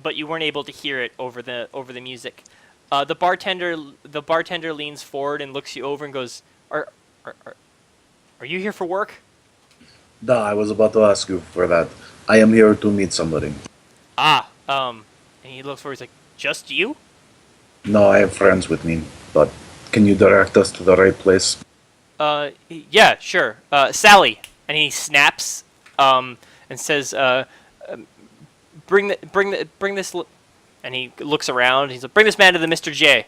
but you weren't able to hear it over the music. The bartender leans forward and looks you over and goes, "Are you here for work?" Duh, I was about to ask you for that. I am here to meet somebody. And he looks forward. He's like, "Just you?" No, I have friends with me, but can you direct us to the right place? Yeah, sure. Sally, and he snaps, and says, bring this," and he looks around. He's like, "Bring this man to the Mr. J."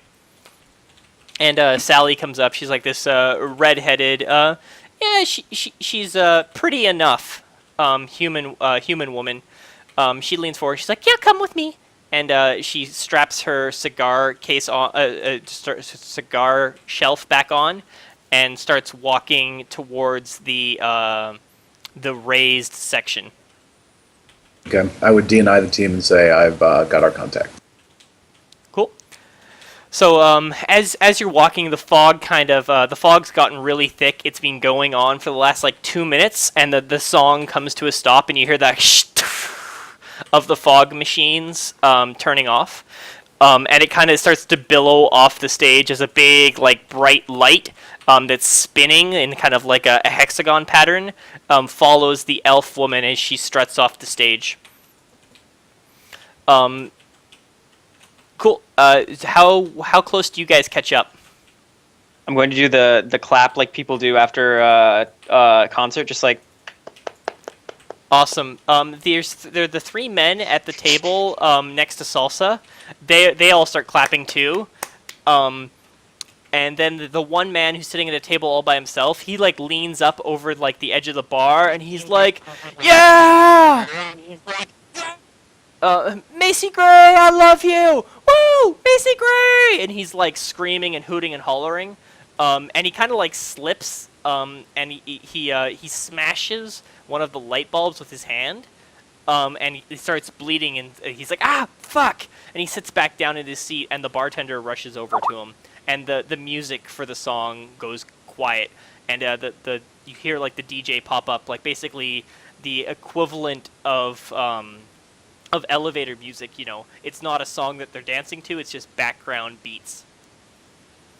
And Sally comes up. She's like this red-headed, she's pretty enough, human woman. She leans forward. She's like, "Yeah, come with me." And she straps her cigar case on, cigar shelf back on, and starts walking towards the raised section. Okay, I would DNI the team and say I've got our contact. Cool. So as you're walking, the fog's gotten really thick. It's been going on for the last like 2 minutes, and the song comes to a stop, and you hear that of the fog machines turning off, and it kind of starts to billow off the stage as a big like bright light that's spinning in kind of like a hexagon pattern follows the elf woman as she struts off the stage. Cool. How close do you guys catch up? I'm going to do the clap like people do after a concert, just like. Awesome. There are the three men at the table next to Salsa. They all start clapping too. And then the one man who's sitting at a table all by himself, he like leans up over like the edge of the bar and he's like, "Yeah! Macy Gray, I love you! Woo! Macy Gray!" And he's like screaming and hooting and hollering. And he kind of like slips and he smashes one of the light bulbs with his hand, and he starts bleeding, and he's like, "Ah, fuck!" And he sits back down in his seat, and the bartender rushes over to him, and the music for the song goes quiet, and you hear like the DJ pop up, like basically the equivalent of elevator music. You know, it's not a song that they're dancing to; it's just background beats.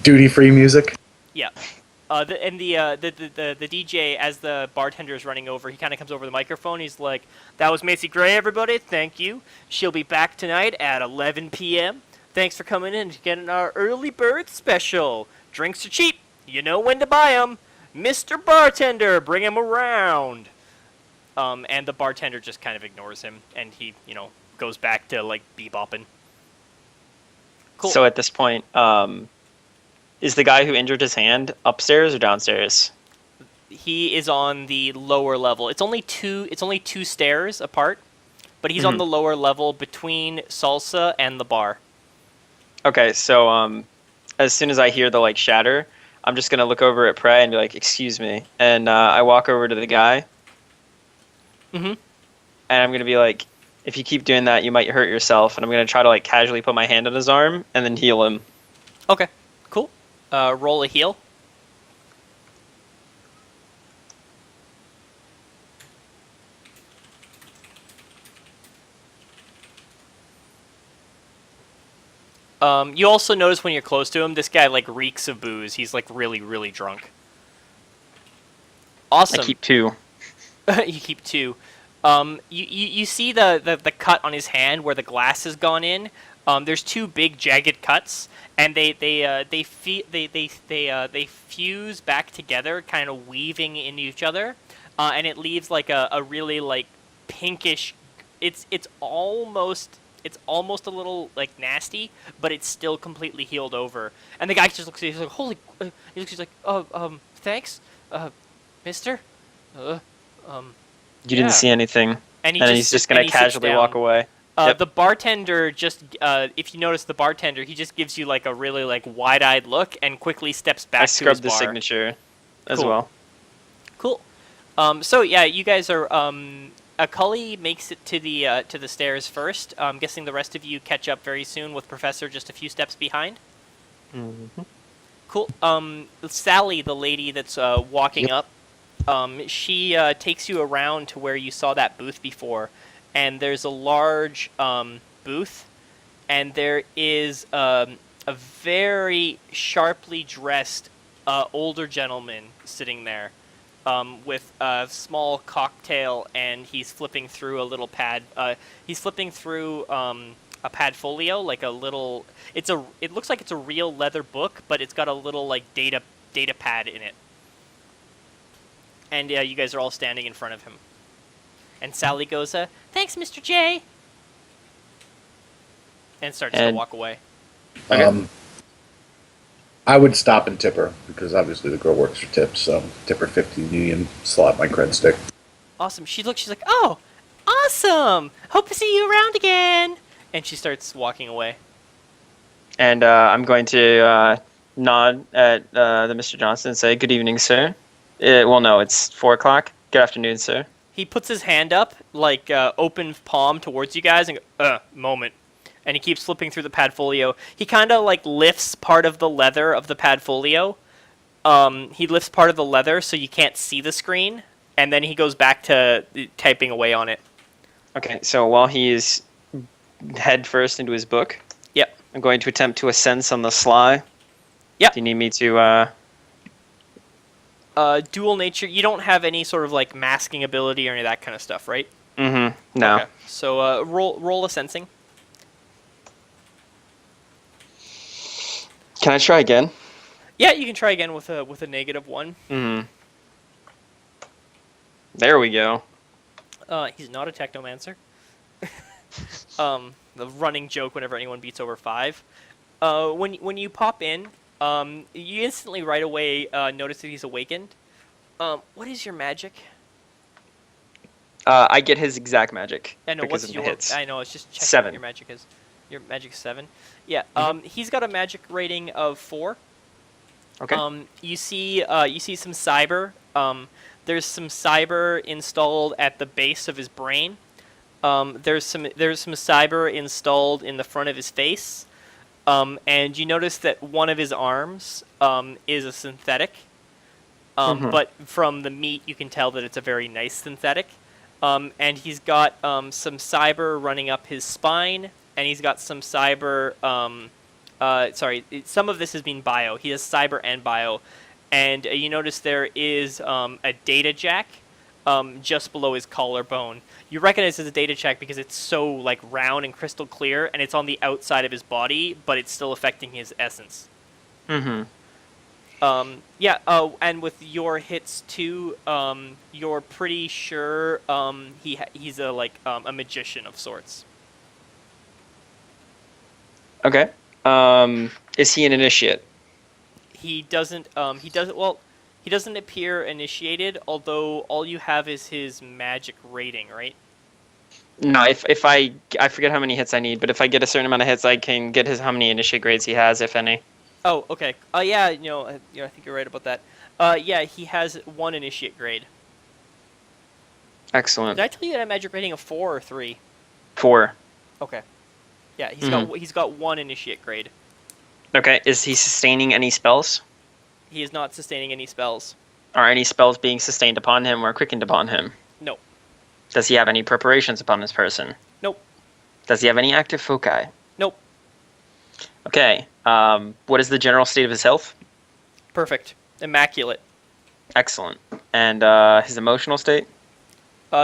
Duty-free music. Yeah. The DJ, as the bartender is running over, he kind of comes over the microphone. He's like, "That was Macy Gray, everybody. Thank you. She'll be back tonight at 11 p.m. Thanks for coming in and getting our early bird special. Drinks are cheap. You know when to buy 'em. Mr. Bartender, bring 'em around." And the bartender just kind of ignores him, and he, goes back to like bebopping. Cool. So at this point, is the guy who injured his hand upstairs or downstairs? He is on the lower level. It's only two stairs apart, but he's on the lower level between Salsa and the bar. Okay, so as soon as I hear the shatter, I'm just gonna look over at Prey and be like, "Excuse me," and I walk over to the guy. Mm-hmm. And I'm gonna be like, "If you keep doing that, you might hurt yourself." And I'm gonna try to casually put my hand on his arm and then heal him. Okay, cool. Roll a heal. You also notice when you're close to him, this guy reeks of booze. He's really, really drunk. Awesome. I keep 2. You keep 2. You see the cut on his hand where the glass has gone in. There's 2 big jagged cuts, and they fuse back together, kind of weaving into each other, and it leaves a really pinkish. It's almost a little nasty, but it's still completely healed over. And the guy just looks at you, he's like, "Holy!" He's like, "Thanks, Mister." You didn't see anything, and he's just gonna casually walk away. Yep. The bartender just, if you notice the bartender, he just gives you a really wide-eyed look and quickly steps back to his bar. I scrubbed the signature as well. Cool. So yeah, you guys are. Cully makes it to the stairs first. I'm guessing the rest of you catch up very soon with Professor just a few steps behind. Mm-hmm. Cool. Sally, the lady that's walking up, she takes you around to where you saw that booth before. And there's a large booth, and there is a very sharply dressed older gentleman sitting there with a small cocktail, and he's flipping through a little pad. He's flipping through a padfolio, it looks like it's a real leather book, but it's got a little data pad in it. And you guys are all standing in front of him. And Sally goes, "Thanks, Mr. J," and starts to walk away. Okay. I would stop and tip her, because obviously the girl works for tips, so tip her 50 Union, slot my cred stick. Awesome. She's like, "Oh, awesome! Hope to see you around again." And she starts walking away. And I'm going to nod at the Mr. Johnson and say, "Good evening, sir." Well, no, it's 4 o'clock. Good afternoon, sir. He puts his hand up, open palm towards you guys, and moment. And he keeps flipping through the padfolio. He kind of lifts part of the leather of the padfolio. He lifts part of the leather so you can't see the screen, and then he goes back to typing away on it. Okay, so while he is head first into his book, yep, I'm going to attempt to ascend on the sly. Yep. Do you need me to? Dual nature. You don't have any sort of masking ability or any of that kind of stuff, right? Mm-hmm. No. Okay. So roll a sensing. Can I try again? Yeah, you can try again with a -1. Mm-hmm. There we go. He's not a technomancer. The running joke whenever anyone beats over 5. When you pop in, you instantly right away notice that he's awakened. What is your magic? I get his exact magic. I know. Because What's of your? the hits. I know. It's just checking 7. what your magic is. Your magic's 7. Yeah. He's got a magic rating of 4. Okay. You see some cyber. There's some cyber installed at the base of his brain. There's some cyber installed in the front of his face. And you notice that one of his arms is a synthetic. But from the meat, you can tell that it's a very nice synthetic. And he's got some cyber running up his spine, and he's got some cyber. Some of this has been bio. He has cyber and bio, and you notice there is a data jack just below his collarbone. You recognize it as a data jack because it's so like round and crystal clear, and it's on the outside of his body, but it's still affecting his essence. Mm-hmm. And with your hits too, you're pretty sure he's a magician of sorts. Okay. Is he an initiate? He doesn't appear initiated, although all you have is his magic rating, right? No, if I forget how many hits I need, but if I get a certain amount of hits, I can get how many initiate grades he has, if any. Oh, okay. I think you're right about that. He has 1 initiate grade. Excellent. Did I tell you that magic rating of 4 or 3? 4. Okay. Yeah, Mm-hmm. he's got 1 initiate grade. Okay. Is he sustaining any spells? He is not sustaining any spells. Are any spells being sustained upon him or quickened upon him? No. Does he have any preparations upon this person? Nope. Does he have any active foci? Nope. Okay. What is the general state of his health? Perfect. Immaculate. Excellent. And his emotional state?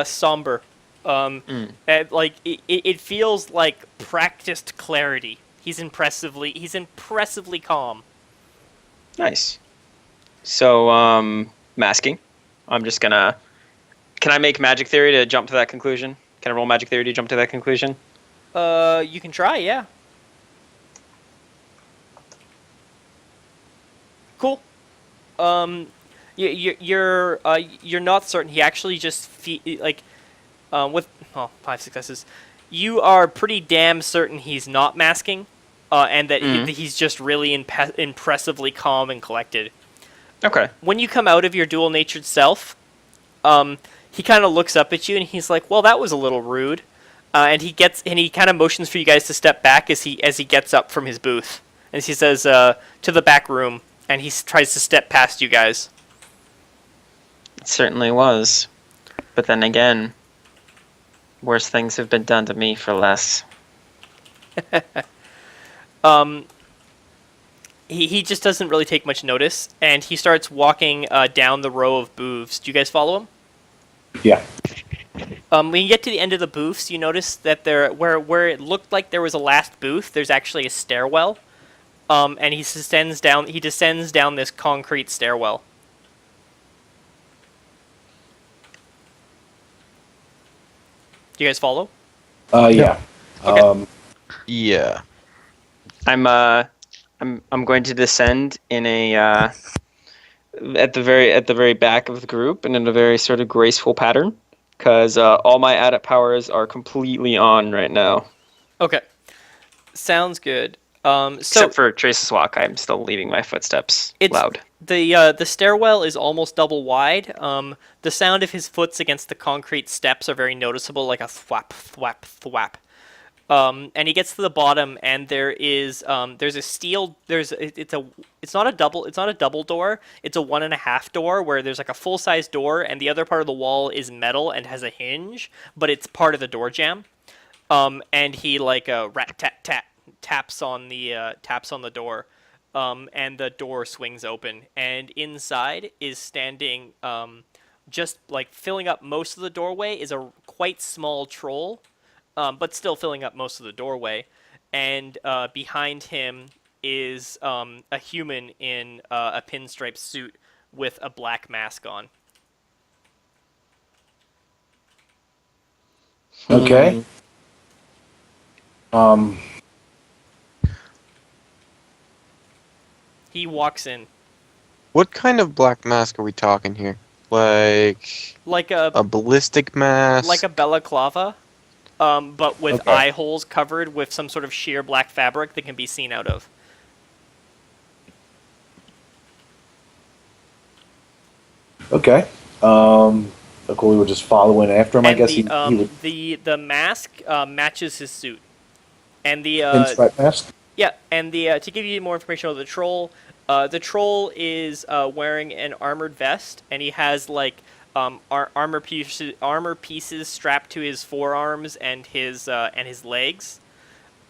Somber. And, it feels like practiced clarity. He's impressively calm. Nice. So, masking. I'm just gonna... Can I make magic theory to jump to that conclusion? Can I roll magic theory to jump to that conclusion? You can try, yeah. Cool. You're not certain. He actually just with 5 successes, you are pretty damn certain he's not masking, and that he's just really impressively calm and collected. Okay. When you come out of your dual-natured self, he kind of looks up at you and he's like, "Well, that was a little rude," and he kind of motions for you guys to step back as he gets up from his booth, and he says, "To the back room," and he tries to step past you guys. It certainly was. But then again, worse things have been done to me for less. He just doesn't really take much notice, and he starts walking down the row of booths. Do you guys follow him? Yeah. When you get to the end of the booths, you notice that where it looked like there was a last booth, there's actually a stairwell. And he descends down this concrete stairwell. Do you guys follow? Yeah. Okay. Yeah. I'm going to descend in a at the very back of the group and in a very sort of graceful pattern, because all my adept powers are completely on right now. Okay. Sounds good. Except for Trace's walk, I'm still leaving my footsteps loud. The stairwell is almost double wide. The sound of his foots against the concrete steps are very noticeable, like a thwap, thwap, thwap. And he gets to the bottom, and there's a steel. It's not a double door. It's a 1.5 door where there's like a full size door, and the other part of the wall is metal and has a hinge, but it's part of the door jamb. And he rat tat tat taps on the door, and the door swings open, and inside is standing, just like filling up most of the doorway is a quite small troll. But still filling up most of the doorway. And behind him is a human in a pinstripe suit with a black mask on. Okay. He walks in. What kind of black mask are we talking here? Like a ballistic mask? Like a balaclava. But with eye holes covered with some sort of sheer black fabric that can be seen out of. Okay. Okoli would just follow in after him. And I guess the, he would. the mask matches his suit, and the Pinstripe mask. yeah, and the to give you more information on the troll, The troll is wearing an armored vest, and he has like armor pieces strapped to his forearms and his legs.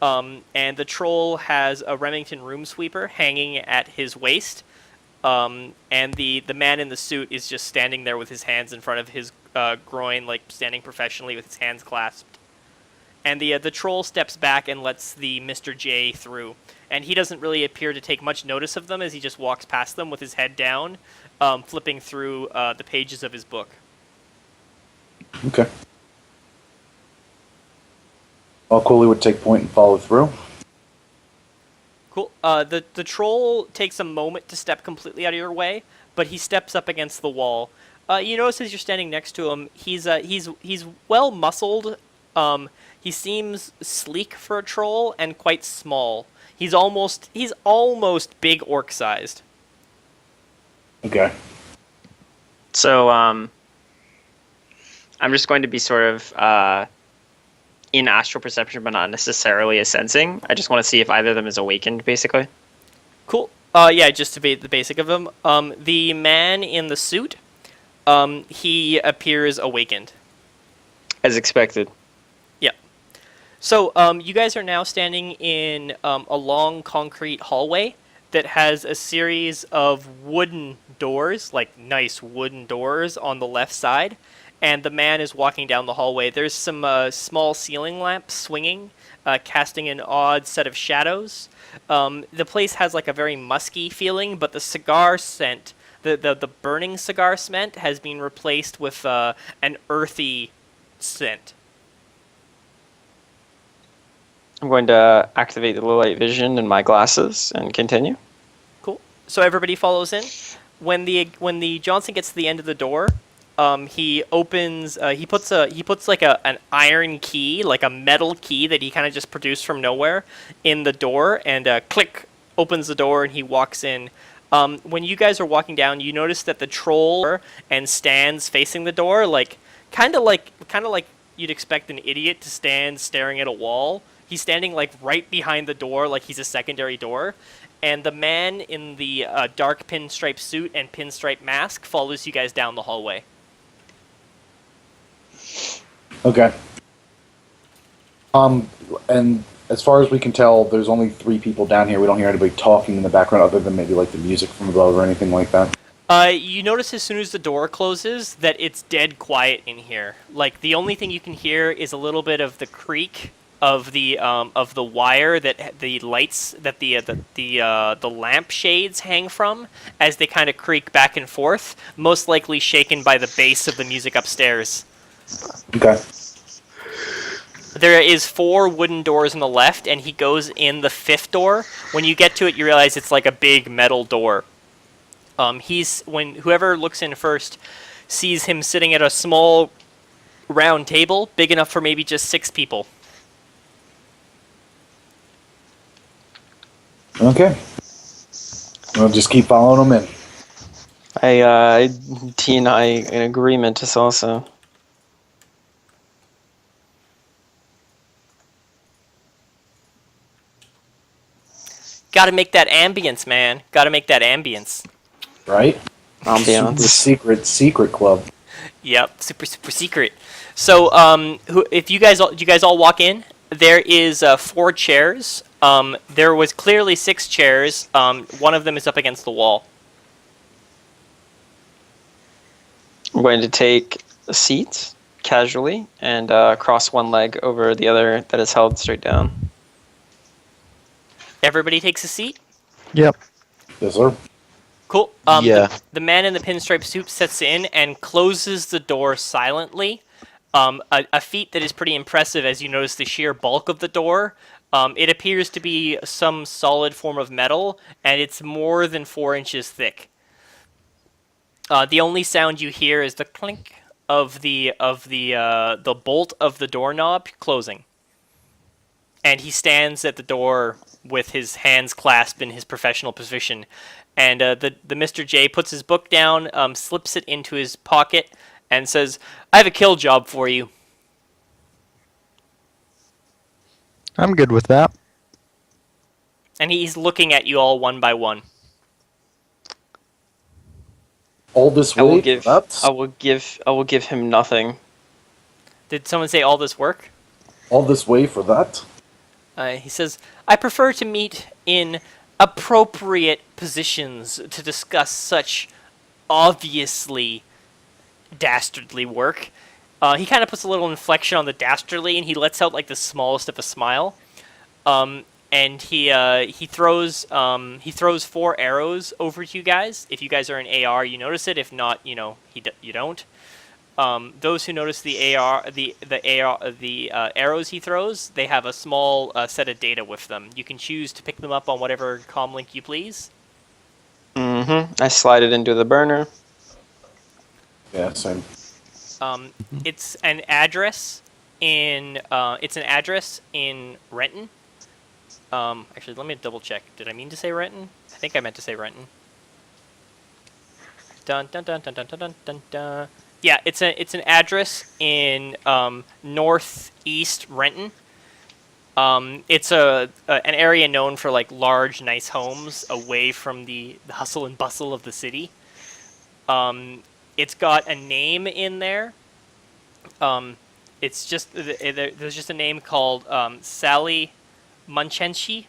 And the troll has a Remington room sweeper hanging at his waist. And the man in the suit is just standing there with his hands in front of his groin, like standing professionally with his hands clasped. And the troll steps back and lets the Mr. J through. And he doesn't really appear to take much notice of them as he just walks past them with his head down, flipping through the pages of his book. Okay. Well, Cooley would take point and follow through. Cool. The troll takes a moment to step completely out of your way, but he steps up against the wall. You notice as you're standing next to him, he's well muscled. He seems sleek for a troll and quite small. He's almost big orc sized. Okay. So I'm just going to be sort of in astral perception, but not necessarily a sensing. I just want to see if either of them is awakened, basically. Cool. Yeah, just to be the basic of them. The man in the suit, he appears awakened. As expected. Yeah. So you guys are now standing in a long concrete hallway that has a series of wooden doors, like nice wooden doors on the left side. And the man is walking down the hallway. There's some small ceiling lamps swinging, casting an odd set of shadows. The place has like a very musky feeling, but the cigar scent, the burning cigar scent, has been replaced with an earthy scent. I'm going to activate the low light vision in my glasses and continue. Cool. So everybody follows in. When the Johnson gets to the end of the door, he opens. He puts like an iron key, like a metal key that he kind of just produced from nowhere, in the door, and click opens the door, and he walks in. When you guys are walking down, you notice that the troll and stands facing the door, like kind of like you'd expect an idiot to stand staring at a wall. He's standing like right behind the door, like he's a secondary door. And the man in the dark pinstripe suit and pinstripe mask follows you guys down the hallway. Okay. And as far as we can tell, there's only 3 people down here. We don't hear anybody talking in the background other than maybe like the music from above or anything like that. You notice as soon as the door closes that it's dead quiet in here. Like the only thing you can hear is a little bit of the creak of the wire that the lights that the lamp shades hang from as they kind of creak back and forth, most likely shaken by the bass of the music upstairs. Okay. There is 4 wooden doors on the left, and he goes in the 5th door. When you get to it, you realize it's like a big metal door. When whoever looks in first sees him sitting at a small round table, big enough for maybe just 6 people. Okay. We'll just keep following them in. T and I in agreement is also. Gotta make that ambience, man. Gotta make that ambience. Right? Ambiance. Super secret club. Yep, super secret. So, if you guys all walk in, there is 4 chairs. There was clearly 6 chairs. One of them is up against the wall. I'm going to take a seat casually and cross one leg over the other that is held straight down. Everybody takes a seat? Yep. Yes, sir. Cool. Yeah. The man in the pinstripe suit sets in and closes the door silently. A feat that is pretty impressive as you notice the sheer bulk of the door. It appears to be some solid form of metal, and it's more than 4 inches thick. The only sound you hear is the clink of the bolt of the doorknob closing. And he stands at the door with his hands clasped in his professional position. And the Mr. J puts his book down, slips it into his pocket, and says, "I have a kill job for you." I'm good with that. And he's looking at you all one by one. All this I will way? give. That's I will give. I will give him nothing. Did someone say all this work? all this way for that? He says, I prefer to meet in appropriate positions to discuss such obviously dastardly work. He kind of puts a little inflection on the dastardly, and he lets out like the smallest of a smile. And he throws 4 arrows over to you guys. If you guys are in AR, you notice it. If not, you don't. Those who notice the arrows he throws, they have a small set of data with them. You can choose to pick them up on whatever comm link you please. I slide it into the burner. Yeah, same. It's an address in Renton. Actually, let me double check. Did I mean to say Renton? I think I meant to say Renton. Dun dun dun dun dun dun dun dun. Yeah, it's an address in northeast Renton. It's an area known for like large, nice homes away from the hustle and bustle of the city. It's got a name in there. It's just there's just a name called Sally Munchenshi.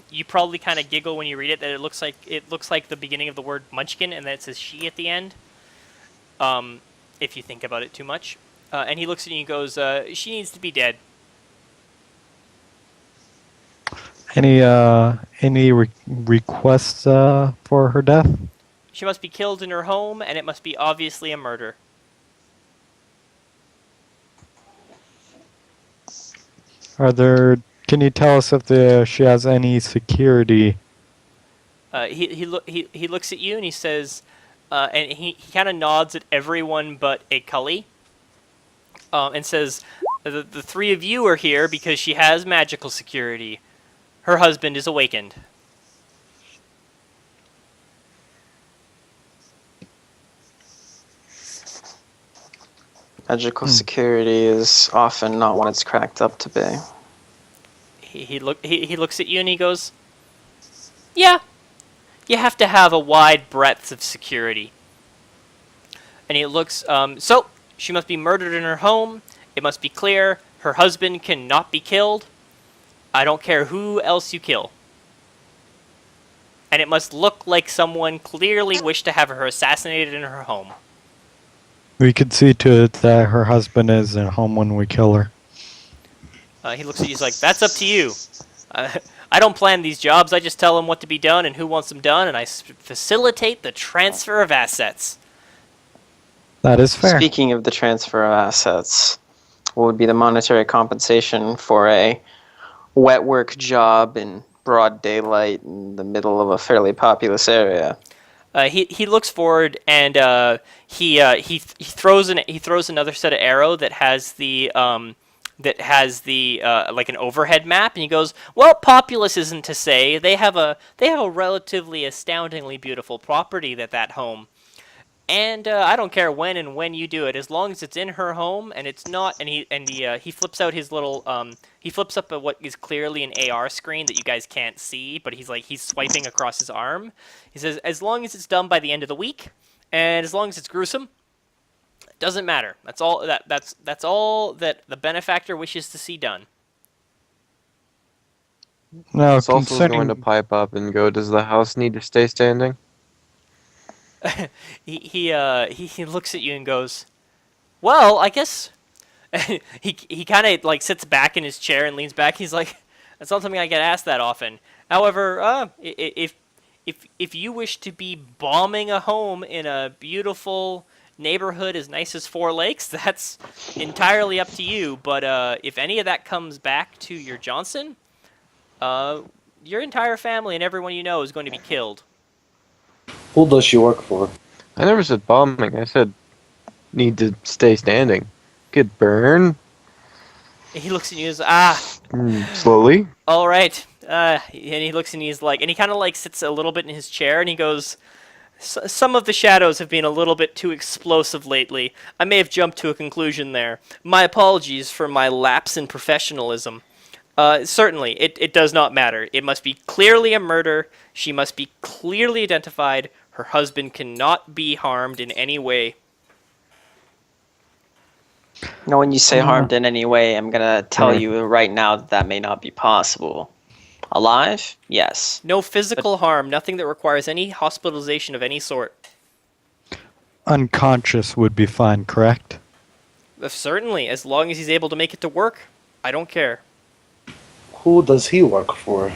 You probably kind of giggle when you read it that it looks like the beginning of the word munchkin, and then it says she at the end. If you think about it too much, and he looks at you and goes, "She needs to be dead." Any requests for her death? She must be killed in her home, and it must be obviously a murder. Can you tell us if she has any security? He looks at you and he says, and he kind of nods at everyone but a Cully, and says, the 3 of you are here because she has magical security. Her husband is awakened. Magical security is often not what it's cracked up to be. He looks at you and he goes, yeah, you have to have a wide breadth of security. And he looks, so she must be murdered in her home. It must be clear her husband cannot be killed. I don't care who else you kill. And it must look like someone clearly wished to have her assassinated in her home. We could see to it that her husband is at home when we kill her. He looks at you, he's like, that's up to you. I don't plan these jobs, I just tell them what to be done and who wants them done, and I facilitate the transfer of assets. That is fair. Speaking of the transfer of assets, what would be the monetary compensation for a wet work job in broad daylight in the middle of a fairly populous area? He looks forward and he throws another set of arrow that has the like an overhead map, and he goes, well, populous isn't to say. They have a relatively astoundingly beautiful property that home. And I don't care when you do it, as long as it's in her home and it's not. And he flips out his little he flips up what is clearly an AR screen that you guys can't see, but he's swiping across his arm. He says, as long as it's done by the end of the week, and as long as it's gruesome, it doesn't matter. That's all that the benefactor wishes to see done. No, Salsa's going to pipe up and go, does the house need to stay standing? he looks at you and goes, well, I guess. he kind of like sits back in his chair and leans back. He's like, that's not something I get asked that often. However, if you wish to be bombing a home in a beautiful neighborhood as nice as Four Lakes, that's entirely up to you. But if any of that comes back to your Johnson, your entire family and everyone you know is going to be killed. Who does she work for? I never said bombing. I said need to stay standing. Could burn. And he looks at you and goes, Slowly. all right. And he looks and he's like, and he kind of like sits a little bit in his chair and he goes, some of the shadows have been a little bit too explosive lately. I may have jumped to a conclusion there. My apologies for my lapse in professionalism. Certainly, it does not matter. It must be clearly a murder. She must be clearly identified. Her husband cannot be harmed in any way. Now, when you say Uh, harmed in any way, I'm gonna tell you right now that that may not be possible. Alive? Yes. No physical harm, nothing that requires any hospitalization of any sort. Unconscious would be fine, correct? Certainly, as long as he's able to make it to work, I don't care. Who does he work for?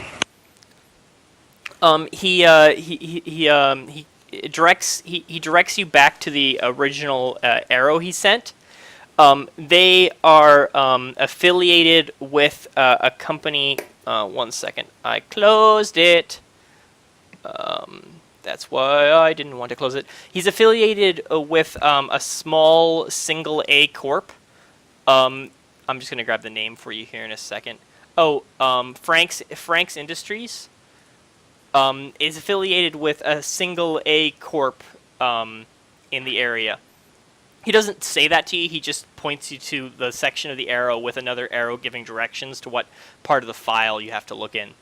He directs you back to the original arrow he sent. They are affiliated with a company. 1 second, I closed it. That's why I didn't want to close it. He's affiliated with a small single A corp. I'm just gonna grab the name for you here in a second. Oh, Frank's Industries is affiliated with a single A corp in the area. He doesn't say that to you. He just points you to the section of the arrow with another arrow giving directions to what part of the file you have to look in.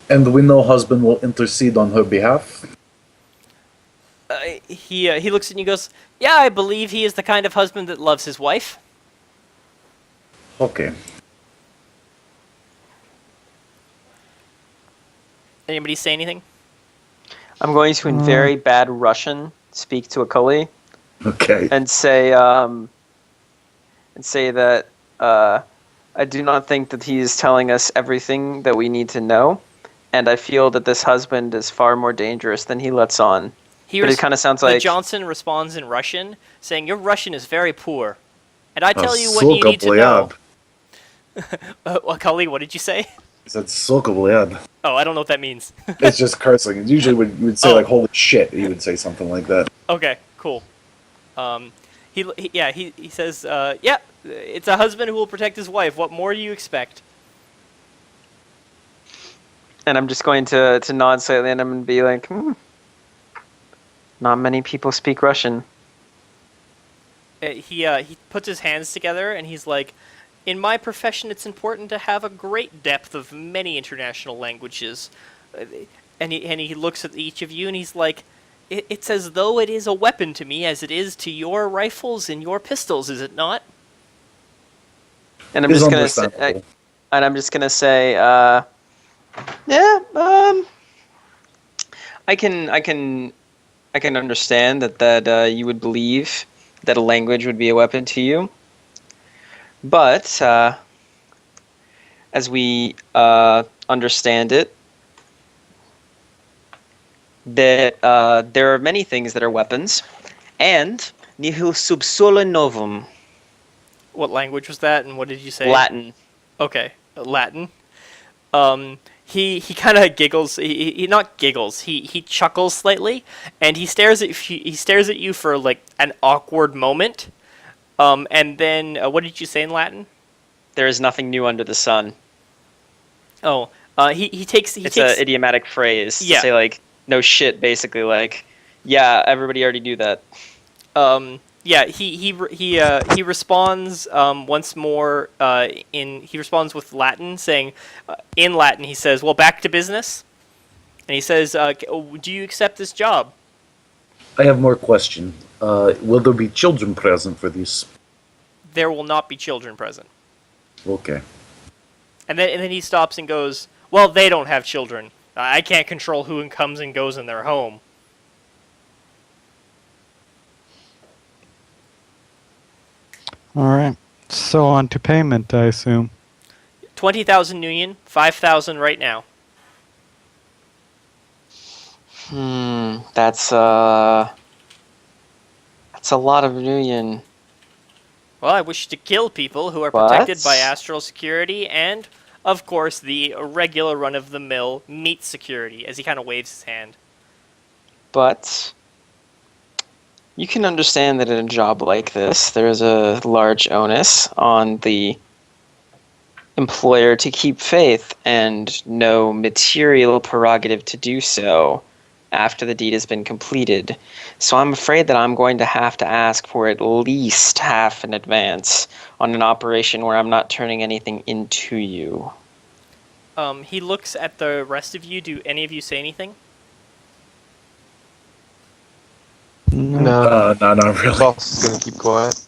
And the window husband will intercede on her behalf? He looks at you and goes, "Yeah, I believe he is the kind of husband that loves his wife." Okay. Anybody say anything? I'm going to, in very bad Russian, speak to Akuli Okay. and say that I do not think that he is telling us everything that we need to know, and I feel that this husband is far more dangerous than he lets on. But it kind of sounds like Johnson responds in Russian, saying, "Your Russian is very poor, and I tell you what Сука, you need to know." блядь. Kali, what did you say? He said, "Сука, блядь." Oh, I don't know what that means. It's just cursing. It's usually when you would say, Oh. like, holy shit, he would say something like that. Okay, cool. He says, "Yeah, it's a husband who will protect his wife. What more do you expect?" And I'm just going to nod slightly at him and be like, not many people speak Russian. He puts his hands together and he's like, "In my profession, it's important to have a great depth of many international languages." And he looks at each of you and he's like, "It's as though it is a weapon to me as it is to your rifles and your pistols, is it not?" And I'm It's just gonna say, understandable. yeah, I can understand that you would believe that a language would be a weapon to you, but as we understand it, that there are many things that are weapons, and nihil sub sole novum, What language was that, and what did you say? Latin. Okay, Latin. He kind of giggles. He not giggles. He chuckles slightly, and he stares at you for like an awkward moment. And then what did you say in Latin? There is nothing new under the sun. Oh, he takes. It's an idiomatic phrase Yeah. to say like no shit, basically like yeah, everybody already do that. Yeah, he responds once more. He responds with Latin, saying, in Latin, he says, "Well, back to business." And he says, "Do you accept this job?" I have more question. Will there be children present for this? There will not be children present. Okay. And then he stops and goes, "Well, they don't have children. I can't control who comes and goes in their home." Alright. So on to payment, I assume. 20,000 Nuyen, 5,000 right now. That's a lot of Nuyen. Well, I wish to kill people who are protected by astral security and, of course, the regular run-of-the-mill meat security, as he kind of waves his hand. But you can understand that in a job like this, there's a large onus on the employer to keep faith and no material prerogative to do so, after the deed has been completed. So I'm afraid that I'm going to have to ask for at least half in advance on an operation where I'm not turning anything into you. He looks at the rest of you. Do any of you say anything? No, No, not really. Salsa's gonna keep quiet.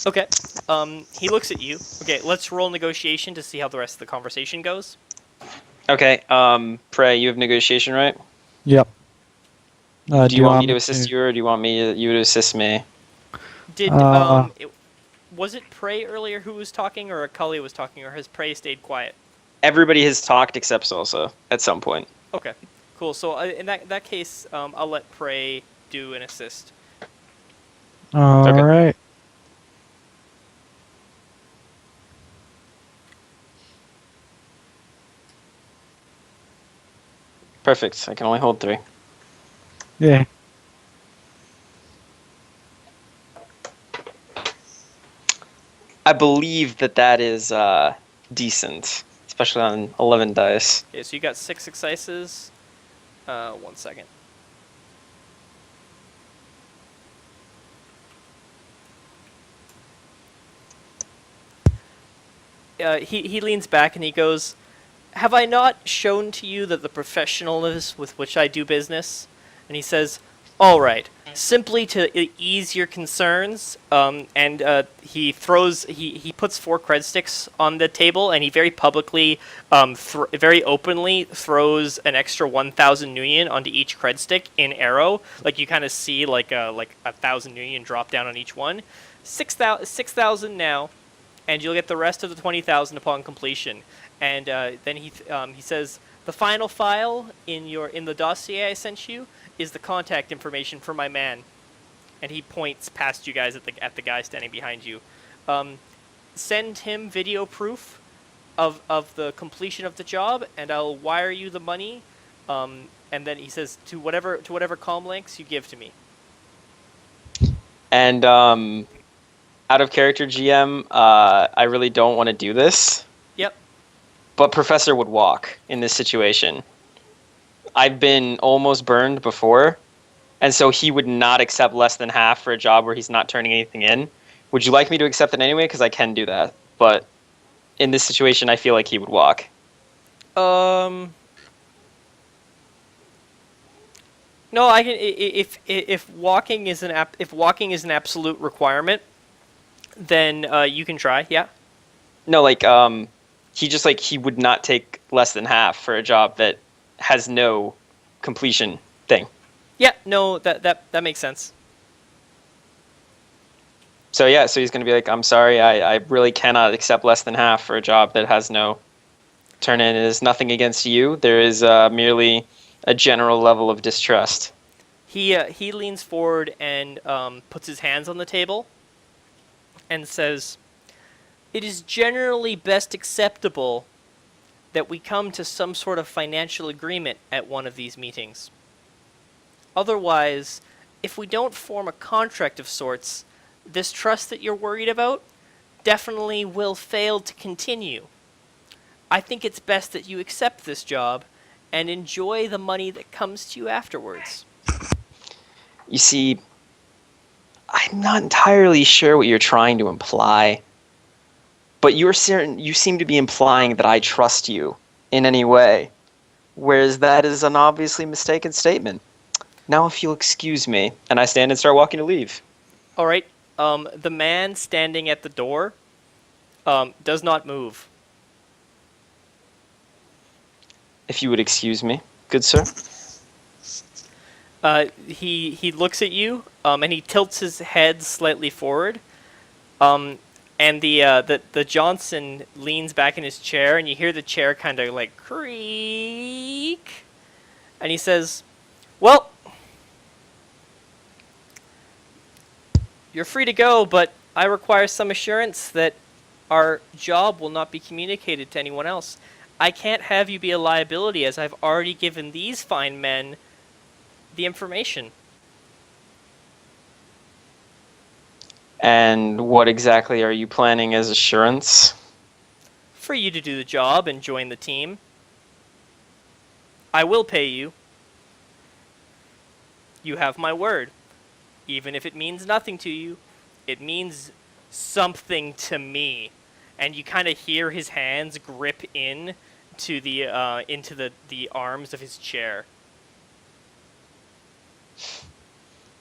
Okay. He looks at you. Okay, let's roll negotiation to see how the rest of the conversation goes. Okay, Prey, you have negotiation, right? Yep. Do you want me to assist you, or do you want you to assist me? Did Uh, was it Prey earlier who was talking, or Cully was talking, or has Prey stayed quiet? Everybody has talked except Salsa at some point. Okay, cool. So in that case, I'll let Prey do an assist. All Okay. right. Perfect. I can only hold 3. Yeah. I believe that is decent, especially on 11 dice. Okay, so you got 6 successes. 1 second. He leans back and he goes, "Have I not shown to you that the professionalism with which I do business?" And he says, "All right, simply to ease your concerns." And he puts 4 cred sticks on the table, and he very publicly, very openly throws an extra 1,000 nuyen onto each cred stick in arrow. Like you kind of see like a 1,000 nuyen drop down on each one. 6,000 now, and you'll get the rest of the 20,000 upon completion. And then he says, "The final file in the dossier I sent you is the contact information for my man." And he points past you guys at the guy standing behind you. Send him video proof of the completion of the job, and I'll wire you the money. And then he says, to whatever comm links you give to me. And out of character GM, I really don't want to do this. Yep. But Professor would walk in this situation. I've been almost burned before, and so he would not accept less than half for a job where he's not turning anything in. Would you like me to accept it anyway? Because I can do that. But in this situation, I feel like he would walk. No, I can. If walking is an absolute requirement, then you can try. Yeah. No, like he would not take less than half for a job that has no completion thing. Yeah. No, that makes sense. So yeah, so he's gonna be like, "I'm sorry, I really cannot accept less than half for a job that has no turn in. It is nothing against you. There is merely a general level of distrust." He leans forward and puts his hands on the table and says, "It is generally best acceptable that we come to some sort of financial agreement at one of these meetings. Otherwise, if we don't form a contract of sorts, this trust that you're worried about definitely will fail to continue. I think it's best that you accept this job and enjoy the money that comes to you afterwards." You see, I'm not entirely sure what you're trying to imply, but you seem to be implying that I trust you in any way, whereas that is an obviously mistaken statement. Now, if you'll excuse me, and I stand and start walking to leave. All right. The man standing at the door does not move. If you would excuse me, good sir. He looks at you, and he tilts his head slightly forward. And the Johnson leans back in his chair, and you hear the chair kind of like creak. And he says, "Well, you're free to go, but I require some assurance that our job will not be communicated to anyone else. I can't have you be a liability, as I've already given these fine men the information." And what exactly are you planning as assurance? "For you to do the job and join the team. I will pay you. You have my word. Even if it means nothing to you, it means something to me." And you kind of hear his hands grip in to into the arms of his chair.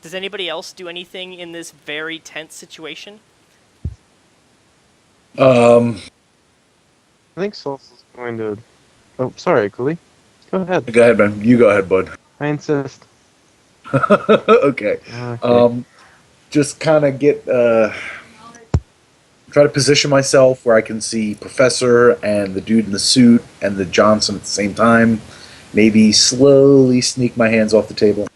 Does anybody else do anything in this very tense situation? Um, I think Salsa's going to. Oh, sorry, Cooley. Go ahead. go ahead, man. You go ahead, bud. I insist. Okay. Okay. Just kind of try to position myself where I can see Professor and the dude in the suit and the Johnson at the same time. Maybe slowly sneak my hands off the table.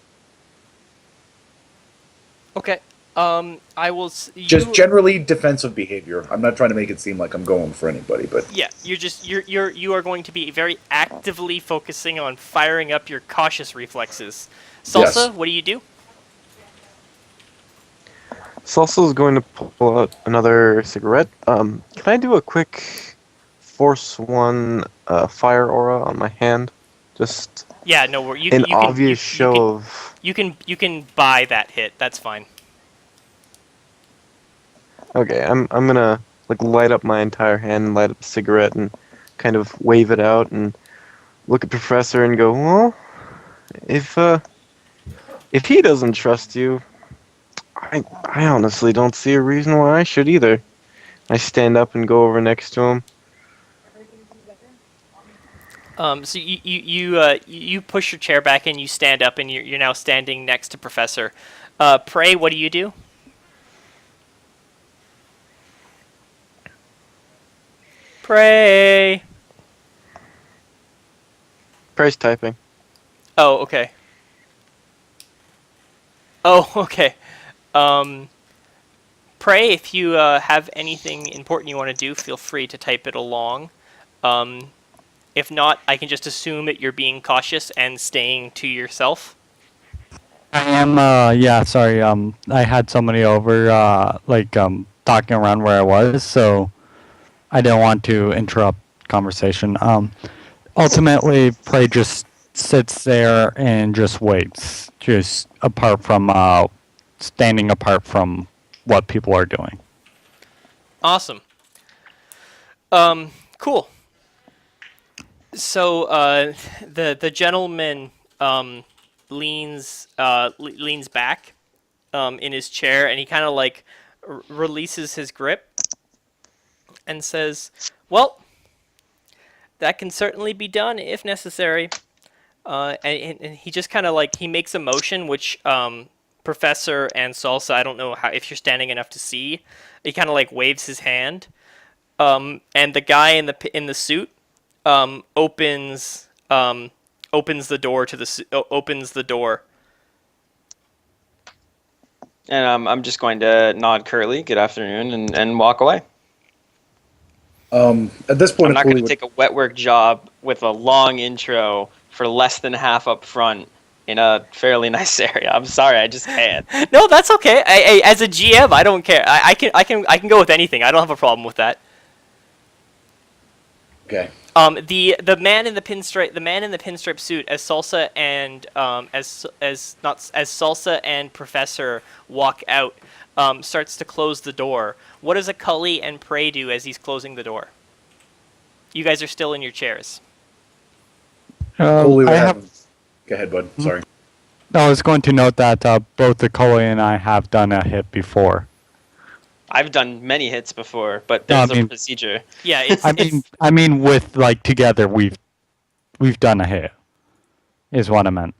Okay. I will. Just generally defensive behavior. I'm not trying to make it seem like I'm going for anybody, but Yeah, you are going to be very actively focusing on firing up your cautious reflexes. Salsa, Yes. what do you do? Salsa's going to pull out another cigarette. Can I do a quick Force 1 fire aura on my hand? Just Yeah, no, you an you can obvious show of... you can buy that hit. That's fine. Okay, I'm gonna like light up my entire hand and light up a cigarette and kind of wave it out and look at Professor and go, well, if he doesn't trust you, I honestly don't see a reason why I should either. I stand up and go over next to him. So you push your chair back and you stand up and you're now standing next to Professor. Prey, what do you do? Prey. Price typing. Oh, okay. Oh, okay. Prey, if you have anything important you want to do, feel free to type it along. If not, I can just assume that you're being cautious and staying to yourself. I am, yeah, sorry, I had somebody over, talking around where I was, so I didn't want to interrupt conversation. Ultimately, Prey just sits there and just waits, just standing apart from what people are doing. Awesome. Cool. So, the gentleman leans back in his chair, and he kind of like releases his grip and says, "Well, that can certainly be done if necessary." And he just kind of like he makes a motion, which Professor and Salsa, I don't know how if you're standing enough to see. He kind of like waves his hand, and the guy in the suit opens the door to opens the door. And I'm just going to nod curtly, good afternoon, and walk away. At this point, I'm not going to Cooley take a wet work job with a long intro for less than half up front in a fairly nice area. I'm sorry, I just can't. No, that's okay. As a GM, I don't care. I can go with anything. I don't have a problem with that. okay. The man in the pinstripe suit, as Salsa and as Salsa and Professor walk out, starts to close the door. What does Acully and Prey do as he's closing the door? You guys are still in your chairs. Cooley would I have. have. Go ahead, bud. Sorry. I was going to note that both Acully and I have done a hit before. I've done many hits before, but No, there's I mean- a procedure. Yeah, it's, I mean, with like together, we've done a hit. Is what I meant.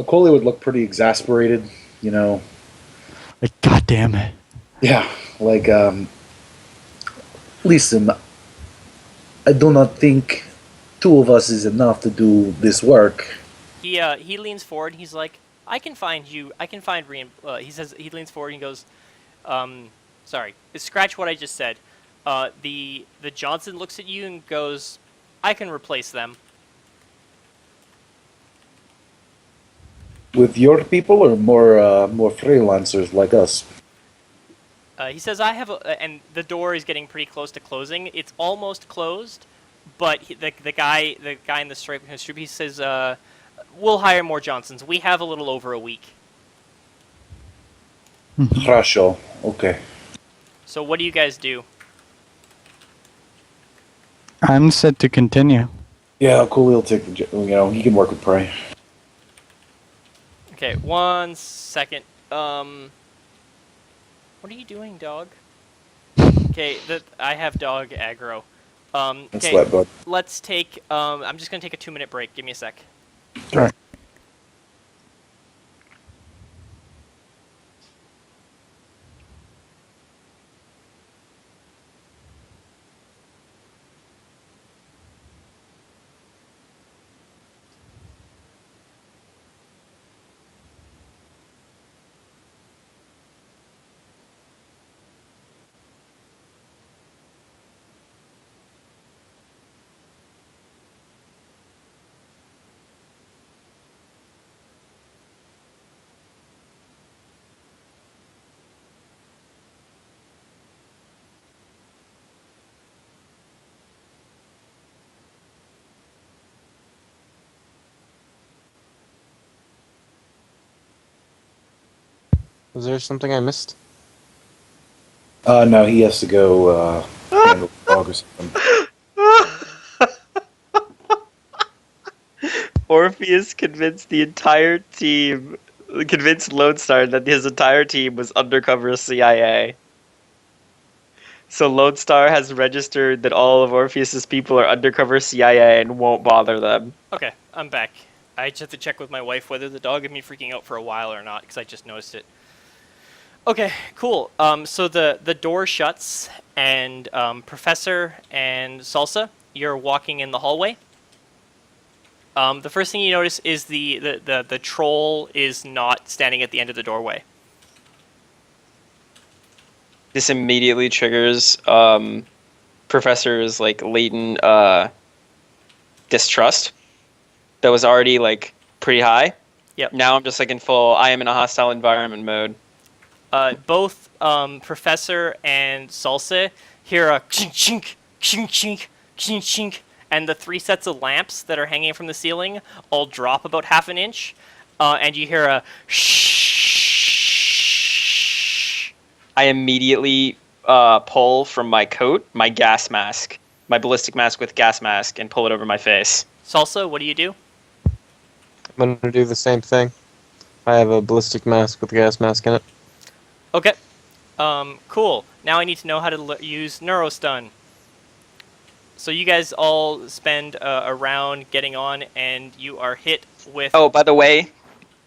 Cooley would look pretty exasperated, you know. Like, God damn it! Yeah, like, listen, I do not think two of us is enough to do this work. he leans forward. And he's like, I can find he leans forward and he goes, sorry, scratch what I just said. The Johnson looks at you and goes, I can replace them. With your people or more freelancers like us? He says, I have and the door is getting pretty close to closing. It's almost closed, but the guy in the stripe, he says, we'll hire more Johnsons. We have a little over a week. Хорошо. Okay. So what do you guys do? I'm set to continue. Yeah, Cooley will take the. He can work with Prey. Okay, 1 second. What are you doing, dog? Okay, I have dog aggro. That's Okay, what, bud. let's take. I'm just gonna take a 2-minute break. Give me a sec. Alright. Was there something I missed? No, he has to go handle the dog or something. Orpheus convinced Lone Star that his entire team was undercover CIA. So Lone Star has registered that all of Orpheus's people are undercover CIA and won't bother them. Okay, I'm back. I just have to check with my wife whether the dog had me freaking out for a while or not, because I just noticed it. Okay, cool. So the door shuts, and Professor and Salsa, you're walking in the hallway. The first thing you notice is the troll is not standing at the end of the doorway. This immediately triggers Professor's latent distrust that was already pretty high. Yep. Now I'm just in full I am in a hostile environment mode. Both Professor and Salsa hear a chink chink chink chink chink chink, and the 3 sets of lamps that are hanging from the ceiling all drop about half an inch, and you hear a shh. I immediately pull from my coat my gas mask, my ballistic mask with gas mask, and pull it over my face. Salsa, what do you do? I'm gonna do the same thing. I have a ballistic mask with a gas mask in it. Okay. Cool. Now I need to know how to use Neurostun. So you guys all spend a round getting on, and you are hit with... Oh, by the way,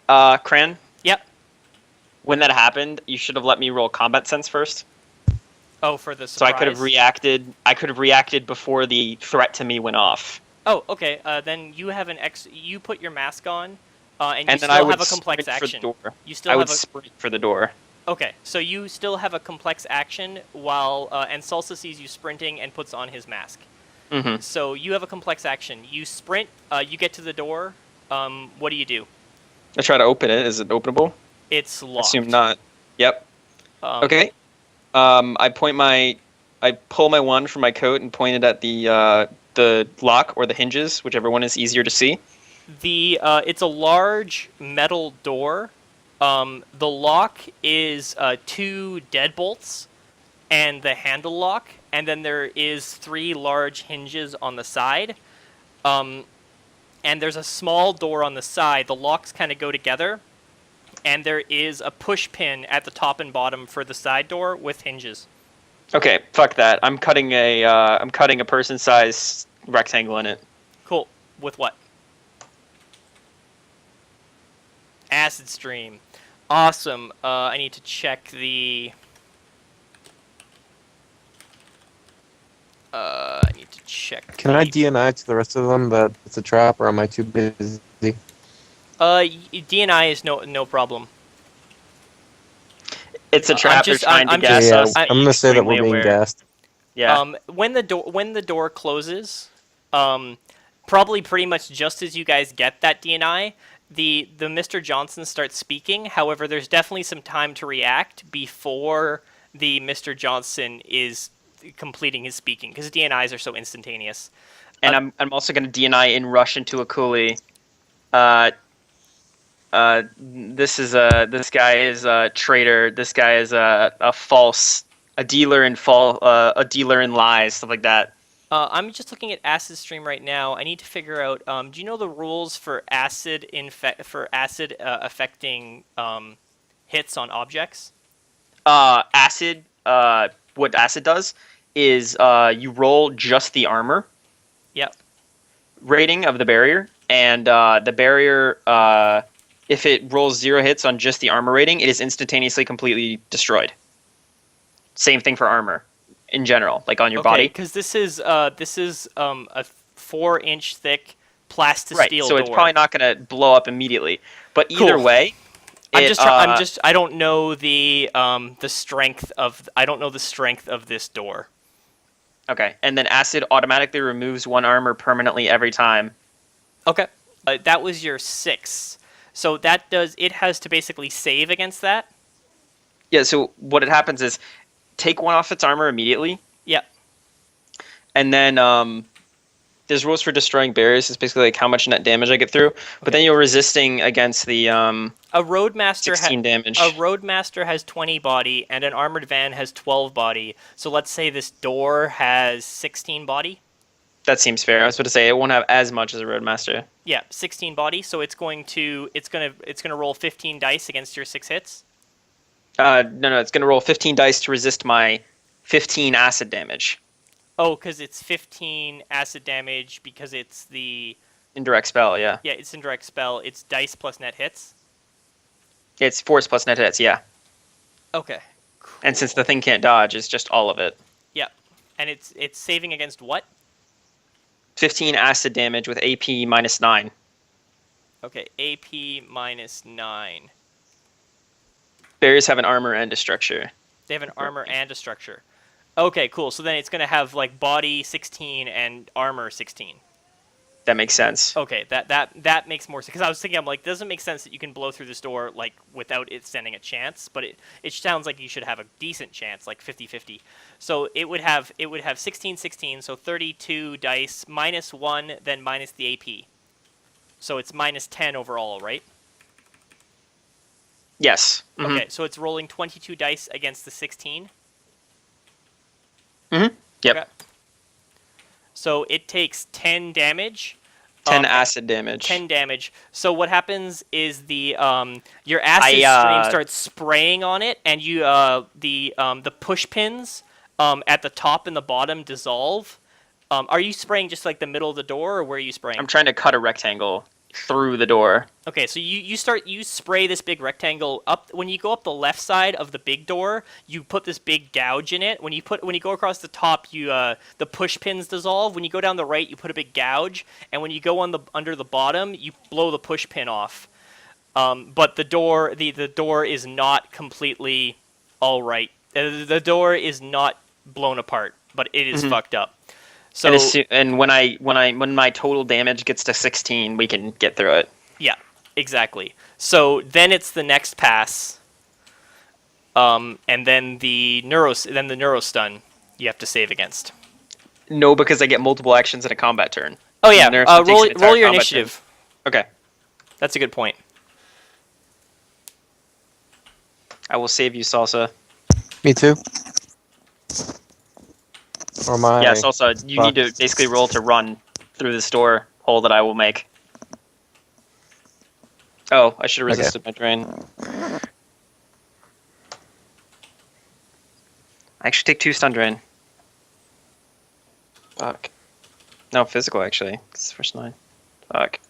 Cran, Yep. when that happened, you should have let me roll combat sense first. Oh, for the So surprise. I could have reacted before the threat to me went off. Oh, okay. Then you have you put your mask on, and you And then still I would have a complex sprint for the action. door. You still I have would a... sprint for the door. Okay, so you still have a complex action while and Salsa sees you sprinting and puts on his mask. Mm-hmm. So you have a complex action. You sprint. You get to the door. What do you do? I try to open it. Is it openable? It's locked. Assume not. Yep. Okay. Okay. I pull my wand from my coat and point it at the lock or the hinges, whichever one is easier to see. It's a large metal door. The lock is 2 deadbolts and the handle lock, and then there is 3 large hinges on the side. And there's a small door on the side. The locks kind of go together, and there is a push pin at the top and bottom for the side door with hinges. Okay, fuck that. I'm cutting a person-sized rectangle in it. Cool. With what? Acid stream. Awesome. I need to check the... I need to check... Can I DNI to the rest of them that it's a trap, or am I too busy? DNI is no problem. It's a trap. They're trying to I'm gas just- us. I'm I'm gonna say that we're extremely being aware. gassed. Yeah. When the door closes, probably pretty much just as you guys get that DNI, the Mr. Johnson starts speaking. However, there's definitely some time to react before the Mr. Johnson is completing his speaking, because DNIs are so instantaneous. And I'm also going to DNI in rush into a coolie. This guy is a traitor. This guy is a dealer a dealer in lies, stuff like that. I'm just looking at Acid Stream right now. I need to figure out. Do you know the rules for acid affecting hits on objects? Acid. What acid does is you roll just the armor Yep. rating of the barrier, and the barrier, if it rolls 0 hits on just the armor rating, it is instantaneously completely destroyed. Same thing for armor, in general, like on your body. Because this is a 4-inch thick plastic Right. steel So door. it's probably not going to blow up immediately, but either Cool. way, I don't know the strength of. I don't know the strength of this door. Okay, and then acid automatically removes 1 armor permanently every time. Okay. That was your 6. So it has to basically save against that? Yeah, so what it happens is take 1 off its armor immediately, Yep. and then there's rules for destroying barriers. It's basically like how much net damage I get through. But then you're resisting against the A Roadmaster 16 damage. A Roadmaster has 20 body and an Armored Van has 12 body. So let's say this door has 16 body. That seems fair. I was about to say it won't have as much as a Roadmaster. Yeah, 16 body. So it's going to roll 15 dice against your 6 hits. No, it's going to roll 15 dice to resist my 15 acid damage. Oh, because it's 15 acid damage because it's the... Indirect spell, yeah. Yeah, it's indirect spell. It's dice plus net hits. It's force plus net hits, yeah. Okay. And since the thing can't dodge, it's just all of it. Yeah. And it's saving against what? 15 acid damage with AP -9. Okay, AP -9. Barriers have an armor and a structure. They have an armor and a structure. Okay, cool. So then it's going to have like body 16 and armor 16. That makes sense. Okay, that makes more sense. Because I was thinking, I'm like, doesn't make sense that you can blow through this door like without it standing a chance. But it sounds like you should have a decent chance, like 50-50. So it would have 16-16, so 32 dice, -1, then minus the AP. So it's -10 overall, right? Yes. Mm-hmm. Okay, so it's rolling 22 dice against the 16. Mm-hmm. Yep. Okay. So it takes 10 damage. 10 acid damage. 10 damage. So what happens is the your acid stream starts spraying on it, and you the push pins at the top and the bottom dissolve. Are you spraying just like the middle of the door, or where are you spraying? I'm trying to cut a rectangle through the door. Okay, so you spray this big rectangle up. When you go up the left side of the big door, you put this big gouge in it. When you go across the top, the push pins dissolve. When you go down the right, you put a big gouge, and when you go under the bottom, you blow the push pin off. But the door is not completely all right. The door is not blown apart, but it is fucked up. So and when my total damage gets to 16, we can get through it. Yeah, exactly. So then it's the next pass, and then the neurostun you have to save against. No, because I get multiple actions in a combat turn. Oh yeah, roll your combat initiative. Turn. Okay, that's a good point. I will save you, Salsa. Me too. Or my Yeah, Salsa, you need to basically roll to run through this door hole that I will make. Oh, I should have resisted my drain. I actually take 2 stun drain. Fuck. No, physical actually. It's the first 9. Fuck.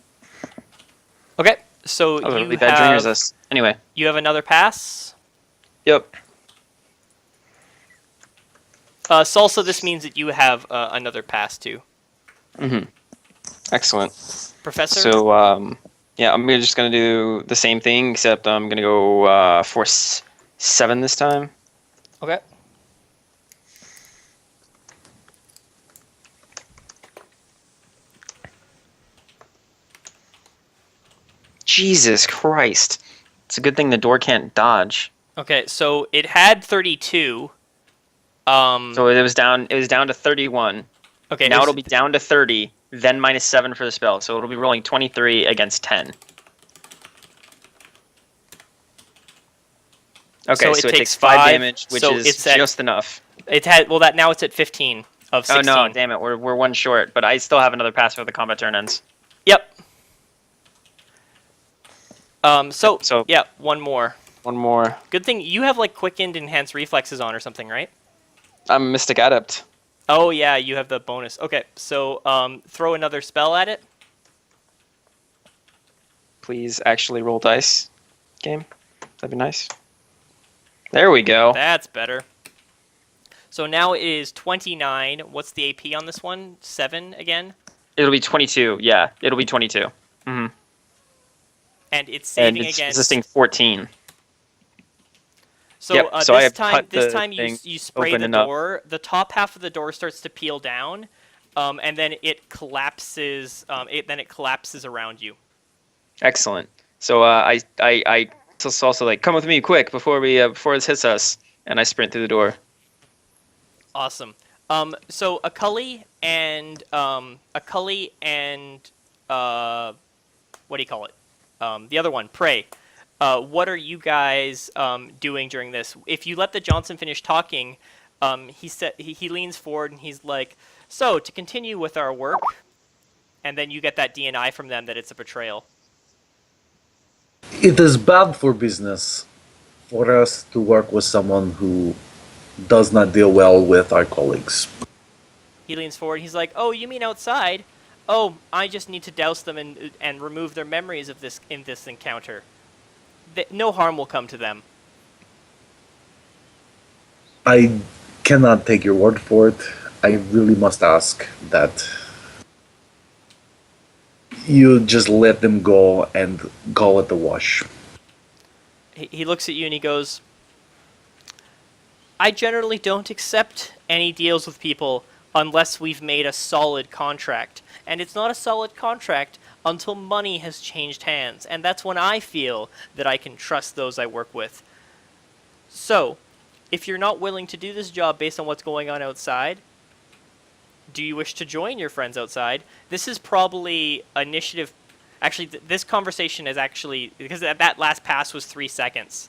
Okay, so That was a really bad drain resist. Anyway. You have another pass? Yep. Salsa, this means that you have another pass too. Mm-hmm. Excellent. Professor? So, yeah, I'm just going to do the same thing, except I'm going to go force 7 this time. Okay. Jesus Christ. It's a good thing the door can't dodge. Okay, so it had 32. So it was down to 31. Okay. Now it'll be down to 30, then -7 for the spell. So it'll be rolling 23 against 10. Okay, so it takes 5 damage, which so is it's at, just enough. now it's at 15 of 16. Oh no, damn it, we're one short, but I still have another pass before the combat turn ends. Yep. So yeah, one more. One more. Good thing you have like quickened enhanced reflexes on or something, right? I'm Mystic Adept. Oh yeah, you have the bonus. Okay, so throw another spell at it. Please actually roll dice. Game. That'd be nice. There we go. That's better. So now it is 29. What's the AP on this one? 7 again? It'll be 22. Yeah, it'll be 22. Mm-hmm. And it's saving and it's against... resisting 14. So, Yep, so I have cut this the time thing you spray the open enough. door. The top half of the door starts to peel down, and then it collapses. It collapses around you. Excellent. So I just also like, come with me quick before this hits us, and I sprint through the door. Awesome. So Acully and what do you call it? The other one, Prey. What are you guys doing during this? If you let the Johnson finish talking, he leans forward and he's like, "So to continue with our work," and then you get that DNI from them that it's a betrayal. It is bad for business for us to work with someone who does not deal well with our colleagues. He leans forward. He's like, "Oh, you mean outside? Oh, I just need to douse them and remove their memories of this encounter. No harm will come to them." I cannot take your word for it. I really must ask that you just let them go and call it the wash. He looks at you and he goes, "I generally don't accept any deals with people unless we've made a solid contract. And it's not a solid contract until money has changed hands. And that's when I feel that I can trust those I work with. So, if you're not willing to do this job based on what's going on outside, do you wish to join your friends outside?" This is probably initiative. Actually, this conversation is actually, because that last pass was 3 seconds.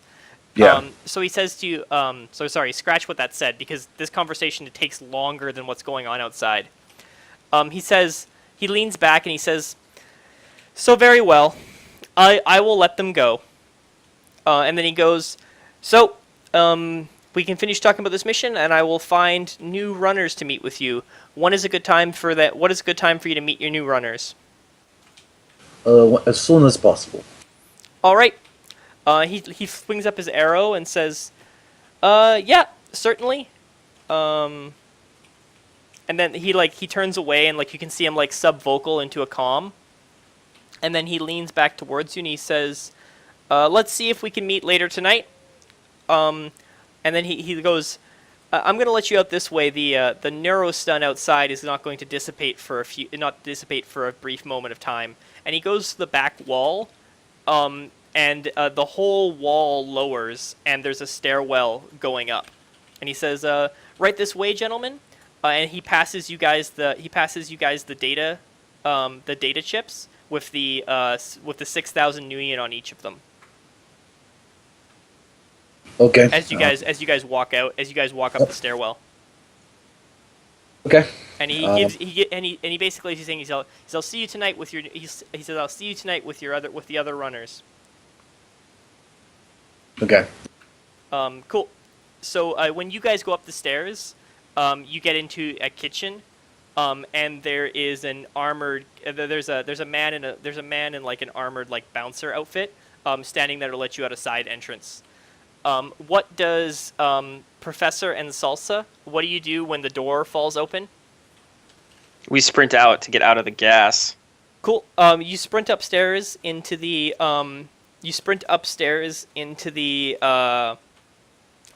Yeah. So he says to you, so sorry, scratch what that said, because this conversation, it takes longer than what's going on outside. He leans back and he says, "So very well, I will let them go." And then he goes, "So, we can finish talking about this mission, and I will find new runners to meet with you. When is a good time for that? What is a good time for you to meet your new runners?" As soon as possible. All right. He swings up his arrow and says, "Yeah, certainly." And then he turns away and you can see him sub-vocal into a comm. And then he leans back towards you and he says, "Let's see if we can meet later tonight." And then he goes, "I'm going to let you out this way. The neurostun outside is not going to dissipate for a brief moment of time." And he goes to the back wall, and the whole wall lowers, and there's a stairwell going up. And he says, "Right this way, gentlemen." And he passes you guys the data chips with the 6,000 nuyen on each of them. Okay. As you guys walk out, as you guys walk up the stairwell. Okay. And he basically is saying I'll see you tonight with your he says I'll see you tonight with the other runners. Okay. Cool. So when you guys go up the stairs, you get into a kitchen, and there is an armored. There's a man in an armored bouncer outfit, standing there to let you out a side entrance. What does Professor and Salsa? What do you do when the door falls open? We sprint out to get out of the gas. Cool. You sprint upstairs into the.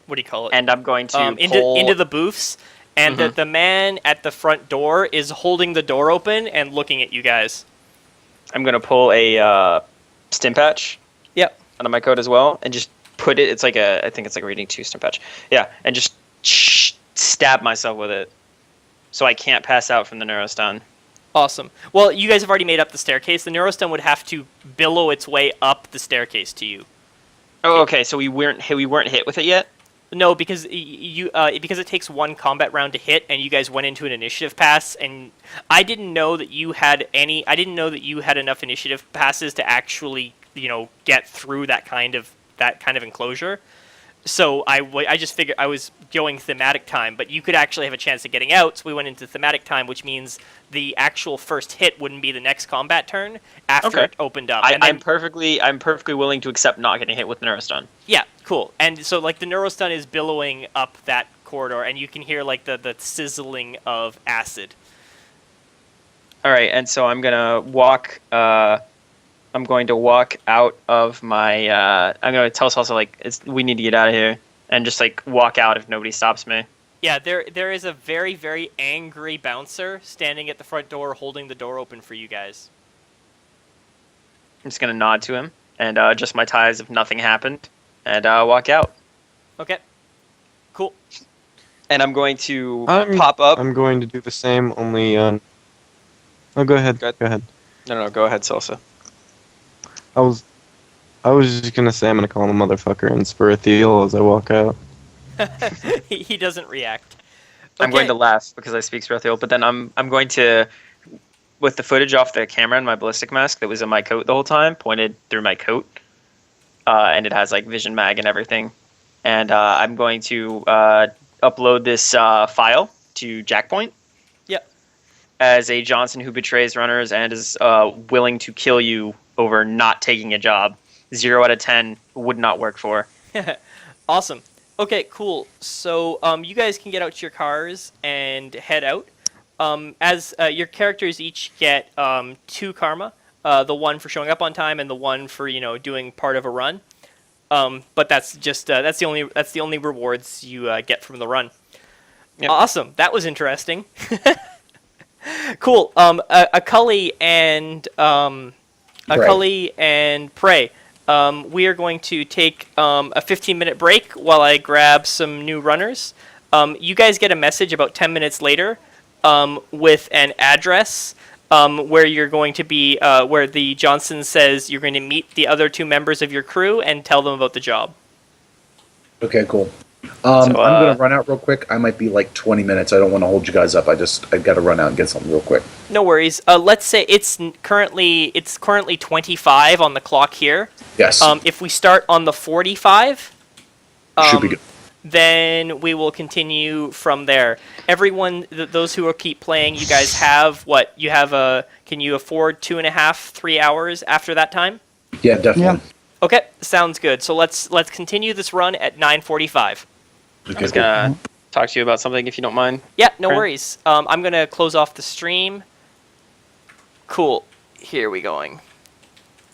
What do you call it? And I'm going to into the booths, and the man at the front door is holding the door open and looking at you guys. I'm going to pull a stim patch. Yep. Out of my coat as well, and just put it. It's I think it's a reading 2 stim patch. Yeah, and just stab myself with it, so I can't pass out from the neurostun. Awesome. Well, you guys have already made up the staircase. The Neurostone would have to billow its way up the staircase to you. Oh, okay. So we weren't hit with it yet. No, because because it takes one combat round to hit, and you guys went into an initiative pass, and I didn't know that you had any. I didn't know that you had enough initiative passes to actually, get through that kind of enclosure. So I just figured I was going thematic time, but you could actually have a chance of getting out. So we went into thematic time, which means the actual first hit wouldn't be the next combat turn after it opened up. I'm perfectly willing to accept not getting hit with Neurostun. Yeah, cool. And so like the Neurostun is billowing up that corridor, and you can hear like the sizzling of acid. All right, and so I'm gonna walk. I'm going to walk out of my. I'm going to tell Salsa we need to get out of here, and just walk out if nobody stops me. Yeah, there is a very, very angry bouncer standing at the front door, holding the door open for you guys. I'm just gonna nod to him and adjust my ties if nothing happened, and walk out. Okay, cool. And I'm going to pop up. I'm going to do the same, only. Oh, go ahead. Go ahead. No, go ahead, Salsa. I was just gonna say I'm gonna call him a motherfucker and spur a Thiel as I walk out. He doesn't react. I'm going to laugh because I speak Sprathiel, but then I'm going to, with the footage off the camera and my ballistic mask that was in my coat the whole time, pointed through my coat, and it has vision mag and everything, and I'm going to upload this file to Jackpoint. Yep. As a Johnson who betrays runners and is willing to kill you over not taking a job. 0 out of 10 would not work for. Awesome. Okay, cool. So you guys can get out to your cars and head out. As your characters each get 2 karma, the one for showing up on time and the one for doing part of a run. But that's just that's the only rewards you get from the run. Yep. Awesome. That was interesting. Cool. Acully and Acully and Prey. We are going to take a 15-minute break while I grab some new runners. You guys get a message about 10 minutes later with an address where you're going to be, where the Johnson says you're going to meet the other 2 members of your crew and tell them about the job. Okay, cool. I'm going to run out real quick. I might be 20 minutes. I don't want to hold you guys up. I've got to run out and get something real quick. No worries. Let's say it's currently 25 on the clock here. Yes. If we start on the 45, should be good. Then we will continue from there. Everyone, those who will keep playing, you guys have what? You have can you afford 2.5, 3 hours after that time? Yeah, definitely. Yeah. Okay, sounds good. So let's continue this run at 9:45. I was gonna talk to you about something if you don't mind. Yeah, no worries. I'm gonna close off the stream. Cool. Here we going.